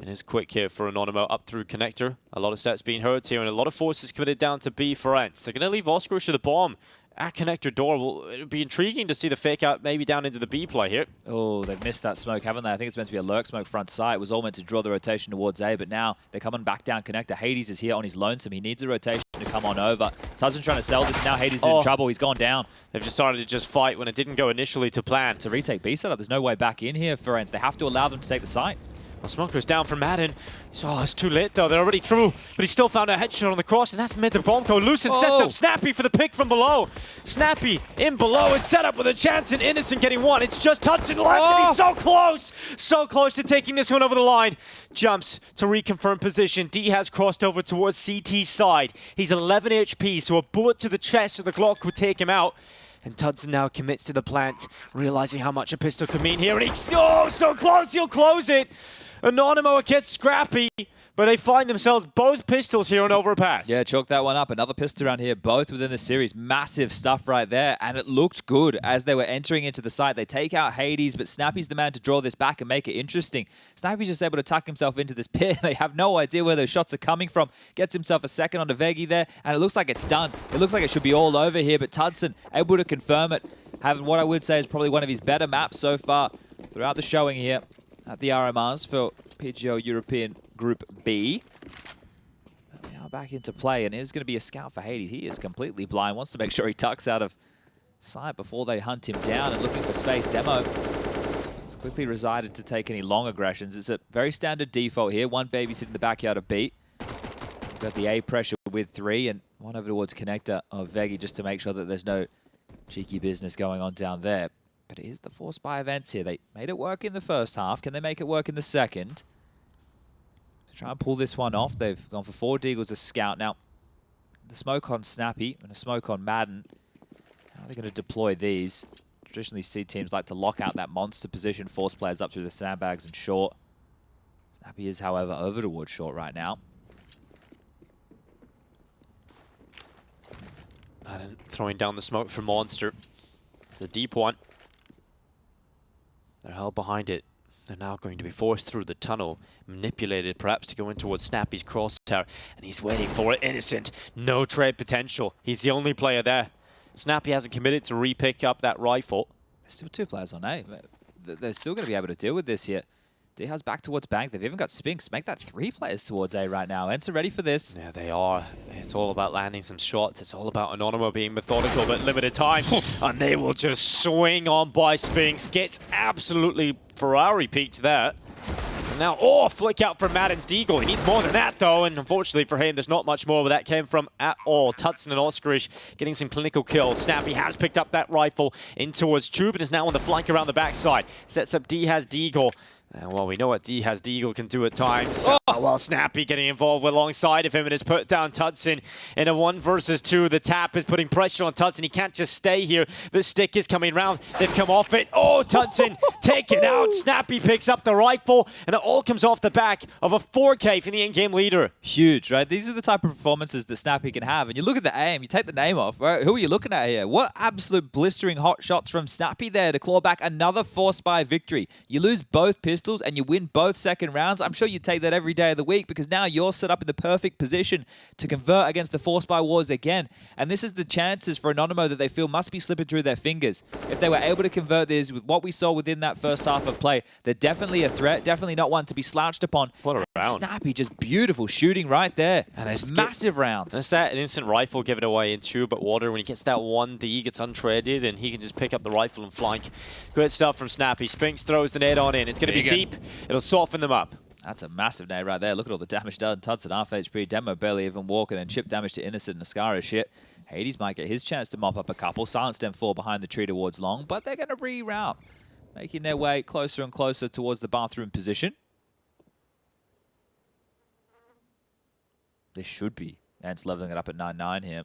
And it's quick here for Anonymo up through connector. A lot of stats being hurt here, and a lot of forces committed down to B for ENCE. They're going to leave Oscarish to the bomb at connector door. Well, it'll be intriguing to see the fake out maybe down into the B play here. Oh, they've missed that smoke, haven't they? I think it's meant to be a lurk smoke front side. It was all meant to draw the rotation towards A, but now they're coming back down connector. Hades is here on his lonesome. He needs a rotation to come on over. tudsoN trying to sell this. Now Hades is in trouble. He's gone down. They've decided to just fight when it didn't go initially to plan. To retake B setup, there's no way back in here for ENCE. They have to allow them to take the site. Well, smoke goes down from maden. Oh, it's too late though. They're already through, but he still found a headshot on the cross, and that's made the bomb go loose and sets up Snappi for the pick from below. Snappi in below is set up with a chance, and Innocent getting one. It's just tudsoN left, and he's so close to taking this one over the line. Jumps to reconfirm position. D has crossed over towards CT's side. He's 11 HP, so a bullet to the chest of the Glock would take him out. And tudsoN now commits to the plant, realizing how much a pistol could mean here, and he's so close, he'll close it. Anonymo gets scrappy, but they find themselves both pistols here on Overpass. Yeah, chalk that one up. Another pistol around here, both within the series. Massive stuff right there, and it looked good as they were entering into the site. They take out Hades, but Snappi's the man to draw this back and make it interesting. Snappi's just able to tuck himself into this pit. They have no idea where those shots are coming from. Gets himself a second onto Veggie there, and it looks like it's done. It looks like it should be all over here, but tudsoN able to confirm it. Having what I would say is probably one of his better maps so far throughout the showing here at the RMRs for PGL European Group B. Now back into play, and it is going to be a scout for Hades. He is completely blind, wants to make sure he tucks out of site before they hunt him down and looking for space. Demo has quickly resided to take any long aggressions. It's a very standard default here. One babysit in the backyard of B. Got the A pressure with 3 and one over towards connector of Veggie just to make sure that there's no cheeky business going on down there. But it is the force by events here. They made it work in the first half. Can they make it work in the second? To try and pull this one off, they've gone for 4 deagles as scout. Now, the smoke on Snappi and a smoke on Maden. How are they going to deploy these? Traditionally, see teams like to lock out that monster position, force players up through the sandbags and short. Snappi is, however, over towards short right now. Maden throwing down the smoke for Monster. It's a deep one. They're held behind it. They're now going to be forced through the tunnel, manipulated perhaps to go in towards Snappi's crosshair, and he's waiting for it. Innocent, no trade potential. He's the only player there. Snappi hasn't committed to re-pick up that rifle. There's still 2 players on A. They're still going to be able to deal with this here. Dycha's back towards bank. They've even got Spinx. Make that 3 players towards A right now. ENCE are ready for this. Yeah, they are. It's all about landing some shots. It's all about Anonymo being methodical but limited time. And they will just swing on by Spinx. Gets absolutely Ferrari peaked there. And now, flick out from Maden's deagle. He needs more than that, though. And unfortunately for him, there's not much more where that came from at all. tudsoN and Oscarish getting some clinical kills. Snappi has picked up that rifle in towards Tube and is now on the flank around the backside. Sets up dycha's deagle. Well, we know what dycha's deagle can do at times. Well, Snappi getting involved alongside of him and has put down tudsoN in a 1 versus 2. The tap is putting pressure on tudsoN. He can't just stay here. The stick is coming round. They've come off it. tudsoN taken out. Snappi picks up the rifle, and it all comes off the back of a 4K from the in-game leader. Huge, right? These are the type of performances that Snappi can have. And you look at the aim, you take the name off, right? Who are you looking at here? What absolute blistering hot shots from Snappi there to claw back another force by victory. You lose both pistols and you win both second rounds. I'm sure you'd take that every day of the week because now you're set up in the perfect position to convert against the force by wars again. And this is the chances for Anonymo that they feel must be slipping through their fingers. If they were able to convert this with what we saw within that first half of play, they're definitely a threat, definitely not one to be slouched upon. What a round. Snappi, just beautiful shooting right there. And it's massive round. There's that an instant rifle given away in Tube at water. When he gets that 1, he gets untraded and he can just pick up the rifle and flank. Great stuff from Snappi. Spinx throws the nade on in. It's going to be deep. It'll soften them up. That's a massive nade right there. Look at all the damage done. tudsoN half HP. Demo barely even walking, and chip damage to Innocent and Ascara shit. Hades might get his chance to mop up a couple. Silenced M4 behind the tree towards long, but they're going to reroute, making their way closer and closer towards the bathroom position. This should be ENCE leveling it up at 9-9 here.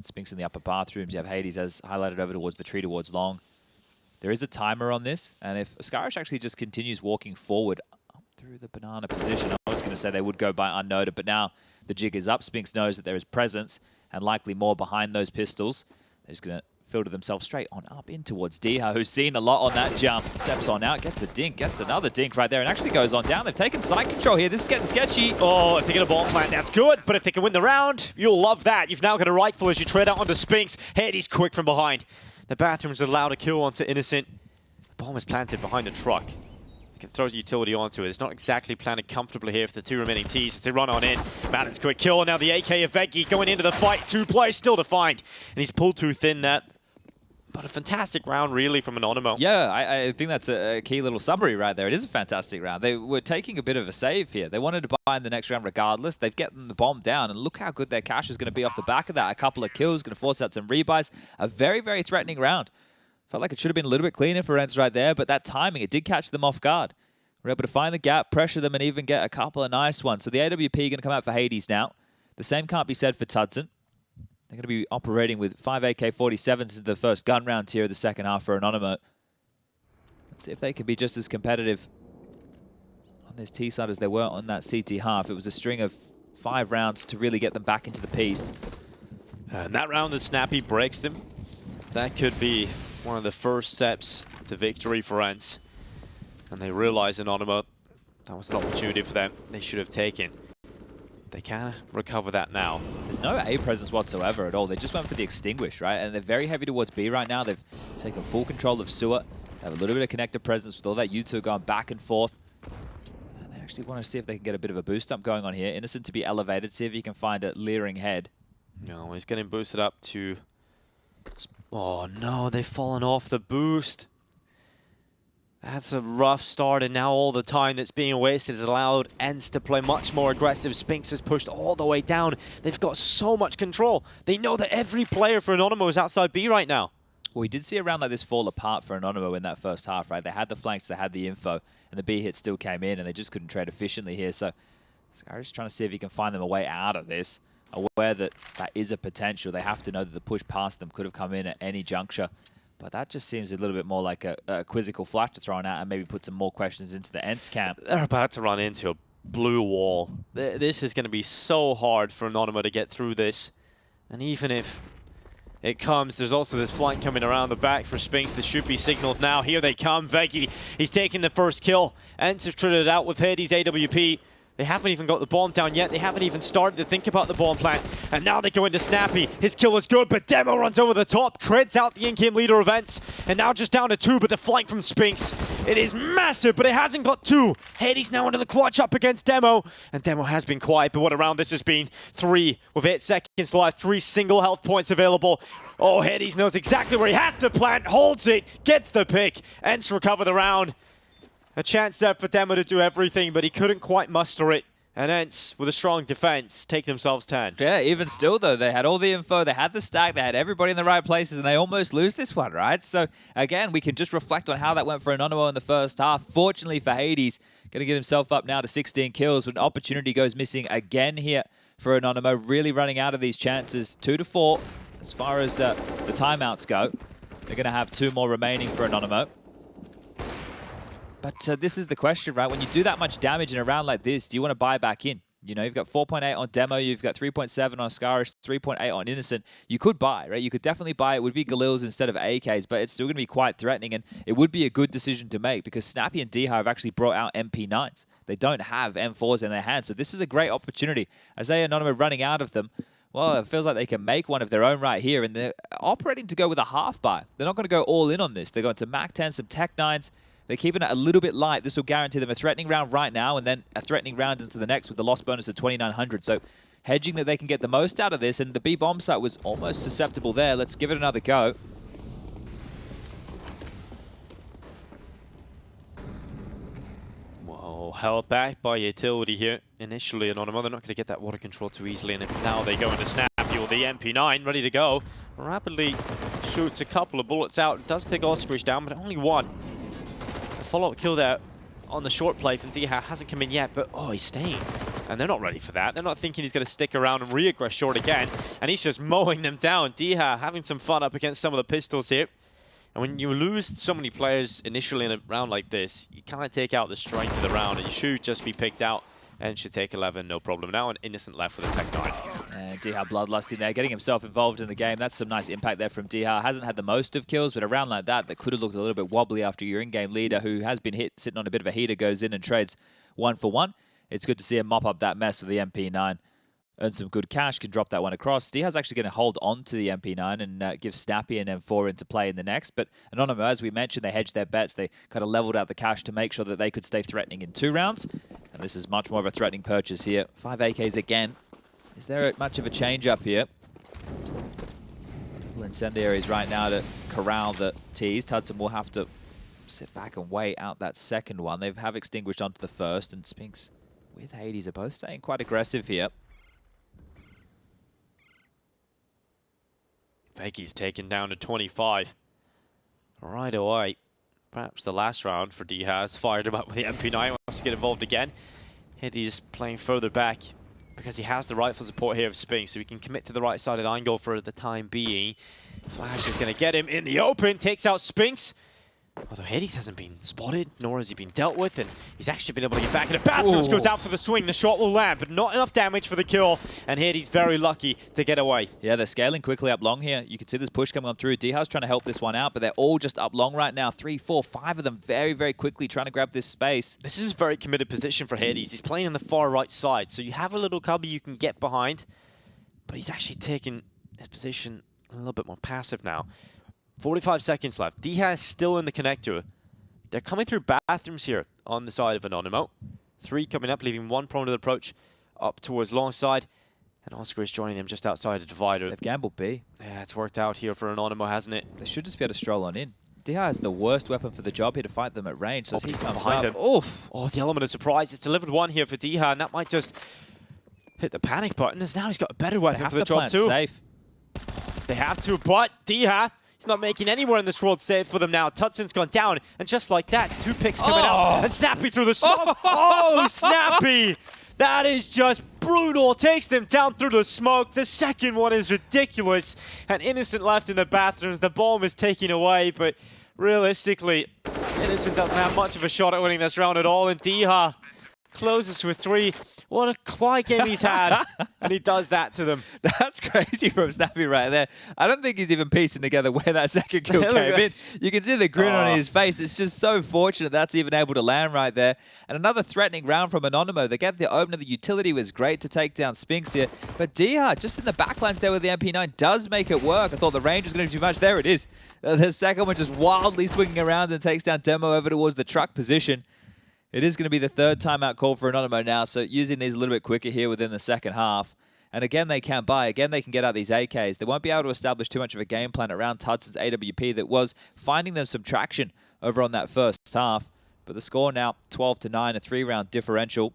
Spinx in the upper bathrooms. You have Hades as highlighted over towards the tree towards long. There is a timer on this, and if Ascarish actually just continues walking forward up through the banana position, I was going to say they would go by unnoted, but now the jig is up. Spinx knows that there is presence and likely more behind those pistols. They're just going to filter themselves straight on up in towards dycha, who's seen a lot on that jump. Steps on out, gets a dink, gets another dink right there, and actually goes on down. They've taken side control here. This is getting sketchy. If they get a bomb plant, that's good. But if they can win the round, you'll love that. You've now got a rifle as you tread out onto Spinx. Hades quick from behind. The bathrooms allowed a kill onto Innocent. The bomb is planted behind the truck. They can throw the utility onto it. It's not exactly planted comfortably here for the 2 remaining Ts as they run on in. Maden's quick kill, and now the AK of Veggie going into the fight. 2 players still to find. And he's pulled too thin that. But a fantastic round, really, from Anonymo. Yeah, I think that's a key little summary right there. It is a fantastic round. They were taking a bit of a save here. They wanted to buy in the next round regardless. They've gotten the bomb down, and look how good their cash is going to be off the back of that. A couple of kills, going to force out some rebuys. A very, very threatening round. Felt like it should have been a little bit cleaner for ENCE right there, but that timing, it did catch them off guard. We're able to find the gap, pressure them, and even get a couple of nice ones. So the AWP going to come out for Hades now. The same can't be said for tudsoN. They're going to be operating with 5 AK-47s into the first gun round here of the second half for Anonymo. Let's see if they can be just as competitive on this T side as they were on that CT half. It was a string of 5 rounds to really get them back into the piece. And that round that Snappi breaks them, that could be one of the first steps to victory for ENCE. And they realize Anonymo, that was an opportunity for them they should have taken. They can recover that now. There's no A presence whatsoever at all. They just went for the extinguish, right? And they're very heavy towards B right now. They've taken full control of sewer. They have a little bit of connector presence with all that U2 going back and forth. And they actually want to see if they can get a bit of a boost up going on here. Innocent to be elevated. See if you can find a leering head. No, he's getting boosted up to Oh no, they've fallen off the boost. That's a rough start, and now all the time that's being wasted has allowed ENCE to play much more aggressive. Spinx is pushed all the way down. They've got so much control. They know that every player for Anonymo is outside B right now. Well, we did see a round like this fall apart for Anonymo in that first half, right? They had the flanks, they had the info, and the B hit still came in, and they just couldn't trade efficiently here. So Sky's trying to see if he can find them a way out of this, aware that that is a potential. They have to know that the push past them could have come in at any juncture. But that just seems a little bit more like a quizzical flash to throw out and maybe put some more questions into the ENCE camp. They're about to run into a blue wall. This is going to be so hard for Anonymo to get through this. And even if it comes, there's also this flank coming around the back for Spinx. This should be signaled now. Here they come. Veggie, he's taking the first kill. ENCE have traded it out with Hades AWP. They haven't even got the bomb down yet. They haven't even started to think about the bomb plant. And now they go into Snappi. His kill is good, but Demo runs over the top, treads out the in-game leader of ENCE. And now just down to 2, but the flank from Spinx. It is massive, but it hasn't got 2. Hades now into the clutch up against Demo. And Demo has been quiet, but what a round this has been. 3 with 8 seconds left. 3 single health points available. Oh, Hades knows exactly where he has to plant, holds it, gets the pick. ENCE recover the round. A chance there for Demo to do everything, but he couldn't quite muster it. And ENCE, with a strong defense, take themselves 10. Yeah, even still, though, they had all the info, they had the stack, they had everybody in the right places, and they almost lose this one, right? So, again, we can just reflect on how that went for Anonymo in the first half. Fortunately for Hades, going to get himself up now to 16 kills, but an opportunity goes missing again here for Anonymo, really running out of these chances. 2 to 4, as far as the timeouts go. They're going to have 2 more remaining for Anonymo. But this is the question, right? When you do that much damage in a round like this, do you want to buy back in? You know, you've got 4.8 on Demo, you've got 3.7 on Scarish, 3.8 on Innocent. You could buy, right? You could definitely buy. It would be Galils instead of AKs, but it's still going to be quite threatening, and it would be a good decision to make because Snappi and dycha have actually brought out MP9s. They don't have M4s in their hands, so this is a great opportunity. As they are Anonymo running out of them, well, it feels like they can make one of their own right here, and they're operating to go with a half buy. They're not going to go all in on this. They're going to Mac 10, some Tech 9s. They're keeping it a little bit light. This will guarantee them a threatening round right now and then a threatening round into the next with the loss bonus of 2,900. So hedging that they can get the most out of this, and the B bomb site was almost susceptible there. Let's give it another go. Whoa, held back by utility here. Initially, Anonymo, they're not going to get that water control too easily, and now they go into Snappi with the MP9 ready to go. Rapidly shoots a couple of bullets out. Does take Oscarish down, but only 1. Follow-up kill there on the short play from dycha hasn't come in yet, but oh, he's staying. And they're not ready for that. They're not thinking he's going to stick around and re-aggress short again. And he's just mowing them down. dycha having some fun up against some of the pistols here. And when you lose so many players initially in a round like this, you kind of take out the strength of the round, and you should just be picked out and should take 11, no problem. Now an Innocent left with a Tech 9. And dycha bloodlusting there, getting himself involved in the game. That's some nice impact there from dycha. Hasn't had the most of kills, but a round like that could have looked a little bit wobbly after your in-game leader, who has been hit, sitting on a bit of a heater, goes in and trades 1 for 1. It's good to see him mop up that mess with the MP9. Earn some good cash, can drop that one across. dycha's actually going to hold on to the MP9 and give Snappi and M4 into play in the next. But Anonymo, as we mentioned, they hedged their bets. They kind of leveled out the cash to make sure that they could stay threatening in 2 rounds. And this is much more of a threatening purchase here. 5 AKs again. Is there much of a change up here? Double incendiaries right now to corral the tees. tudsoN will have to sit back and wait out that second one. They have extinguished onto the first, and Spinx with Hades are both staying quite aggressive here. Veggie's taken down to 25 right away. Perhaps the last round for dycha has fired him up with the MP9. Wants to get involved again. Hades playing further back because he has the rifle support here of Spinx, so he can commit to the right side of the angle for the time being. Flash is going to get him in the open, takes out Spinx. Although Hades hasn't been spotted, nor has he been dealt with, and he's actually been able to get back in the bathrooms. Goes out for the swing, the shot will land, but not enough damage for the kill, and Hades very lucky to get away. Yeah, they're scaling quickly up long here. You can see this push coming on through. dycha's trying to help this one out, but they're all just up long right now. 3, 4, 5 of them very, very quickly trying to grab this space. This is a very committed position for Hades. He's playing on the far right side, so you have a little cover you can get behind, but he's actually taking his position a little bit more passive now. 45 seconds left. dycha is still in the connector. They're coming through bathrooms here on the side of Anonymo. 3 coming up, leaving 1 prone to the approach up towards long side. And Oscar is joining them just outside the divider. They've gambled B. Yeah, it's worked out here for Anonymo, hasn't it? They should just be able to stroll on in. dycha is the worst weapon for the job here to fight them at range. So as he comes behind up, him. oof. Oh, the element of surprise. It's delivered one here for dycha, and that might just hit the panic button, as now he's got a better weapon for the job too. Safe. They have to, but dycha, he's not making anywhere in this world safe for them now. tudsON's gone down, and just like that, 2 picks coming out, and Snappi through the smoke. Oh, Snappi! That is just brutal. Takes them down through the smoke. The second one is ridiculous. And Innocent left in the bathrooms. The bomb is taken away, but realistically, Innocent doesn't have much of a shot at winning this round at all, and dycha closes with 3. What a quiet game he's had, and he does that to them. That's crazy from Snappi right there. I don't think he's even piecing together where that second kill came in. You can see the grin on his face. It's just so fortunate that's even able to land right there. And another threatening round from Anonymo. They get the opener. The utility was great to take down Spinx here. But dycha, just in the backlines there with the MP9, does make it work. I thought the range was going to be too much. There it is. The second one just wildly swinging around and takes down Demo over towards the truck position. It is going to be the 3rd timeout call for Anonymo now, so using these a little bit quicker here within the second half. And again, they can buy. Again, they can get out these AKs. They won't be able to establish too much of a game plan around tudsON's AWP that was finding them some traction over on that first half. But the score now 12-9, a 3-round differential.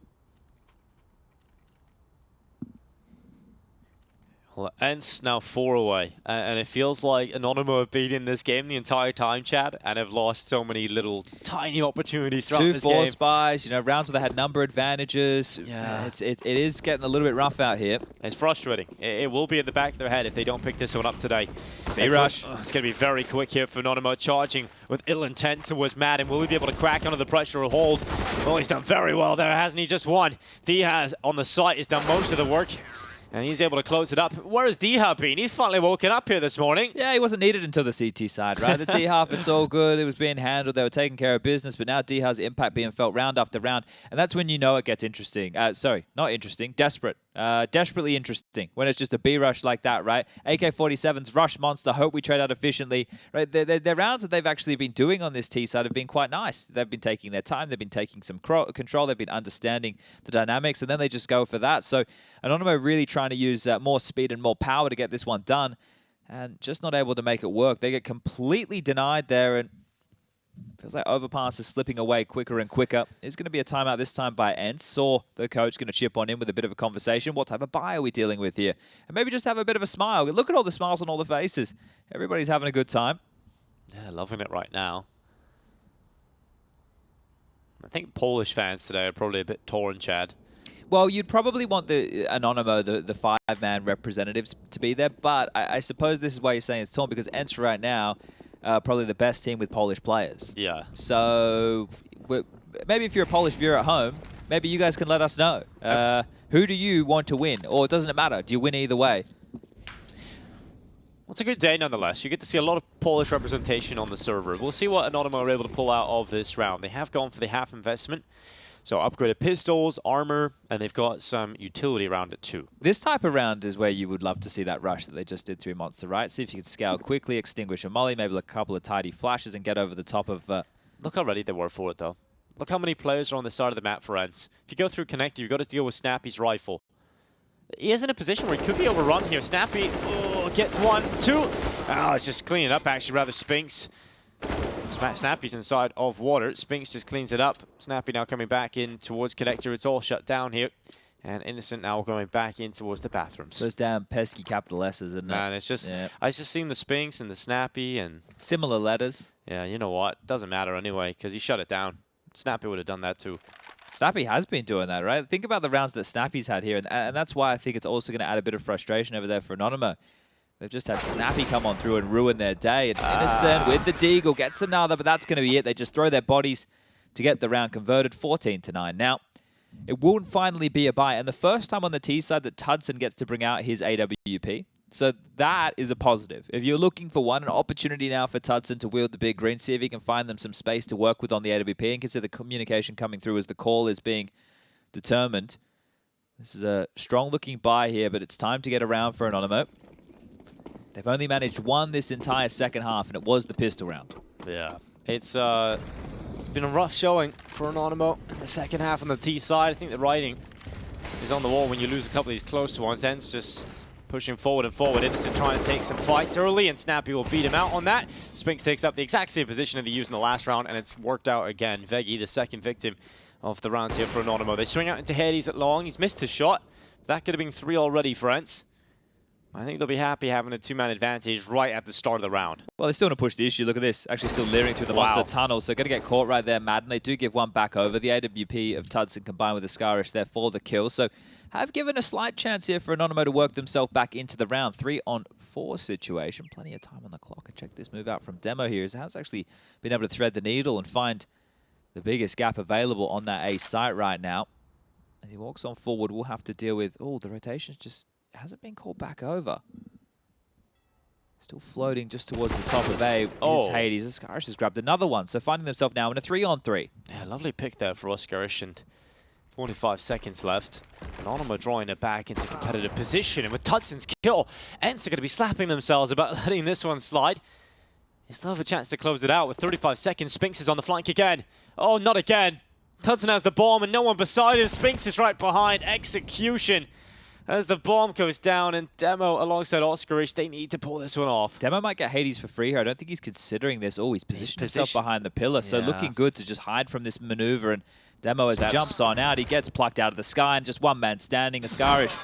Well, ENCE now 4 away, and it feels like Anonymo have been in this game the entire time, Chad, and have lost so many little tiny opportunities throughout this game. 2 force buys, you know, rounds where they had number advantages. Yeah. It is getting a little bit rough out here. It's frustrating. It will be in the back of their head if they don't pick this one up today. B-rush. It's going to be very quick here for Anonymo, charging with ill intent towards maden. Will he be able to crack under the pressure or hold? Oh, he's done very well there, hasn't he? Just one. dycha on the site has done most of the work. And he's able to close it up. Where has dycha been? He's finally woken up here this morning. Yeah, he wasn't needed until the CT side, right? The T half, it's all good. It was being handled. They were taking care of business. But now dycha's impact being felt round after round. And that's when you know it gets interesting. Sorry, not interesting. Desperate. Desperately interesting when it's just a B-rush like that, right? AK-47's rush monster. Hope we trade out efficiently. Right? The rounds that they've actually been doing on this T side have been quite nice. They've been taking their time. They've been taking some control. They've been understanding the dynamics. And then they just go for that. So Anonymo really trying to use more speed and more power to get this one done. And just not able to make it work. They get completely denied there. And feels like Overpass is slipping away quicker and quicker. It's going to be a timeout this time by ENCE. Saw the coach going to chip on in with a bit of a conversation. What type of buy are we dealing with here? And maybe just have a bit of a smile. Look at all the smiles on all the faces. Everybody's having a good time. Yeah, loving it right now. I think Polish fans today are probably a bit torn, Chad. Well, you'd probably want the Anonymo, the 5-man representatives to be there. But I suppose this is why you're saying it's torn, because ENCE right now probably the best team with Polish players. Yeah. So maybe if you're a Polish viewer at home, maybe you guys can let us know. Who do you want to win? Or doesn't it matter? Do you win either way? Well, it's a good day nonetheless. You get to see a lot of Polish representation on the server. We'll see what Anonymo are able to pull out of this round. They have gone for the half investment. So upgraded pistols, armor, and they've got some utility around it too. This type of round is where you would love to see that rush that they just did through Monster, right? See if you can scale quickly, extinguish a molly, maybe a couple of tidy flashes and get over the top of... Look how ready they were for it, though. Look how many players are on the side of the map for ENCE. If you go through connector, you've got to deal with Snappi's rifle. He is in a position where he could be overrun here. Snappi gets 1, 2. Oh, it's just cleaning up, actually, rather Spinx. Snappi's inside of water. Spinx just cleans it up. Snappi now coming back in towards connector. It's all shut down here. And Innocent now going back in towards the bathrooms. Those damn pesky capital S's, isn't it? Man, it's just... Yeah. I just seen the Spinx and the Snappi and... Similar letters. Yeah, you know what? Doesn't matter anyway, because he shut it down. Snappi would have done that too. Snappi has been doing that, right? Think about the rounds that Snappi's had here. And that's why I think it's also going to add a bit of frustration over there for Anonymo. They've just had Snappi come on through and ruin their day. And Innocent with the deagle gets another, but that's going to be it. They just throw their bodies to get the round converted, 14-9. Now, it will finally be a buy. And the first time on the T side that tudsoN gets to bring out his AWP. So that is a positive. If you're looking for an opportunity now for tudsoN to wield the big green, see if he can find them some space to work with on the AWP and consider the communication coming through as the call is being determined. This is a strong-looking buy here, but it's time to get around for Anonymo. They've only managed one this entire second half, and it was the pistol round. Yeah. It's been a rough showing for Anonymo in the second half on the T side. I think the writing is on the wall when you lose a couple of these close ones. ENCE just pushing forward and forward. Innocent trying to take some fights early, and Snappi will beat him out on that. Spinx takes up the exact same position that he used in the last round, and it's worked out again. Veggie, the second victim of the round here for Anonymo. They swing out into Hades at long. He's missed his shot. That could have been 3 already for ENCE. I think they'll be happy having a 2-man advantage right at the start of the round. Well, they still want to push the issue. Look at this. Actually still leering through the monster tunnel. So going to get caught right there, maden. They do give one back over. The AWP of tudsoN combined with the Scarish there for the kill. So have given a slight chance here for Anonymo to work themselves back into the round. 3-on-4 situation. Plenty of time on the clock. And check this move out from Demo here. He has actually been able to thread the needle and find the biggest gap available on that A site right now. As he walks on forward, we'll have to deal with... Oh, the rotation just hasn't been called back over. Still floating just towards the top of A is Hades. Scarish has grabbed another one, so finding themselves now in a 3-on-3. Yeah, lovely pick there for Scarish, and 45 seconds left. Anonymo drawing it back into competitive position, and with tudsoN's kill, ENCE are going to be slapping themselves about letting this one slide. They still have a chance to close it out with 35 seconds. Spinx is on the flank again. Oh, not again. tudsoN has the bomb, and no one beside him. Spinx is right behind. Execution. As the bomb goes down, and Demo alongside Scarish, they need to pull this one off. Demo might get Hades for free here. I don't think he's considering this. Oh, he's positioned himself behind the pillar, so looking good to just hide from this maneuver. And Demo, as he jumps on out, he gets plucked out of the sky, and just one man standing. Scarish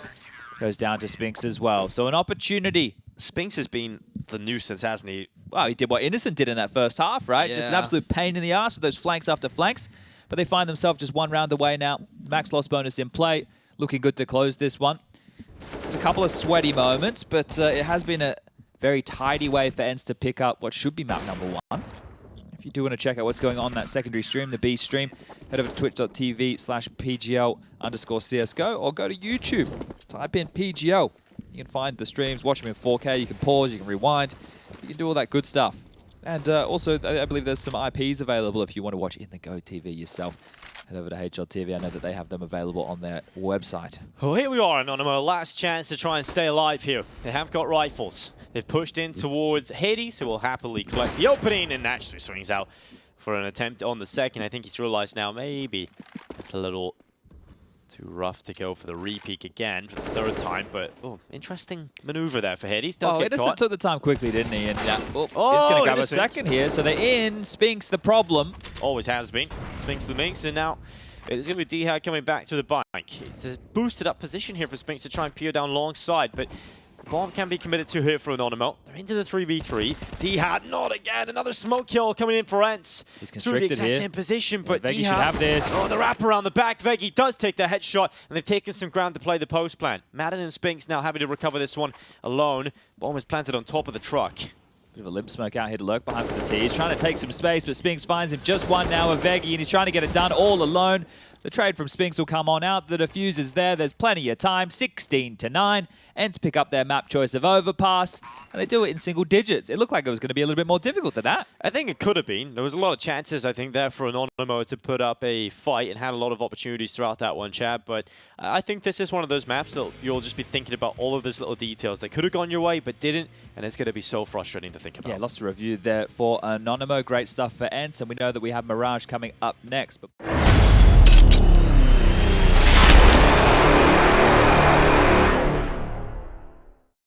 goes down to Spinx as well. So an opportunity. Spinx has been the nuisance, hasn't he? Well, he did what Innocent did in that first half, right? Just an absolute pain in the ass with those flanks after flanks. But they find themselves just one round away now. Max loss bonus in play. Looking good to close this one. There's a couple of sweaty moments, but it has been a very tidy way for ENCE to pick up what should be map number 1. If you do want to check out what's going on in that secondary stream, the B stream, head over to twitch.tv/PGL_CSGO or go to YouTube. Type in PGL. You can find the streams, watch them in 4K, you can pause, you can rewind, you can do all that good stuff. And also, I believe there's some IPs available if you want to watch in the Go TV yourself. Head over to HLTV. I know that they have them available on their website. Well, here we are, Anonymo. Last chance to try and stay alive here. They have got rifles. They've pushed in towards Hades, who will happily collect the opening and actually swings out for an attempt on the second. I think he's realized now maybe it's a little too rough to go for the re-peek again for the 3rd time, but interesting maneuver there for Hades. Does get caught. Took the time quickly, didn't he? And he's going to grab a second here, so they're in. Spinx the problem. Always has been. Spinx the minx, and now it's going to be dycha coming back through the bank. It's a boosted up position here for Spinx to try and peer down long side, but bomb can be committed to here for Anonymo. They're into the 3v3. dycha, not again. Another smoke kill coming in for ENCE. He's constricted through the exact same position, but Veggie should have this. On the wrap around the back. Veggie does take the headshot, and they've taken some ground to play the post plan. maden and Spinx now having to recover this one alone. Bomb is planted on top of the truck. Bit of a limp smoke out here to lurk behind for the T. He's trying to take some space, but Spinx finds him just one now of Veggie, and he's trying to get it done all alone. The trade from Spinx will come on out. The defuse is there. There's plenty of time. 16-9. ENCE pick up their map choice of Overpass, and they do it in single digits. It looked like it was going to be a little bit more difficult than that. I think it could have been. There was a lot of chances, I think, there for Anonymo to put up a fight and had a lot of opportunities throughout that one, Chad. But I think this is one of those maps that you'll just be thinking about all of those little details that could have gone your way but didn't, and it's going to be so frustrating to think about. Yeah, lots of review there for Anonymo. Great stuff for ENCE, and we know that we have Mirage coming up next. But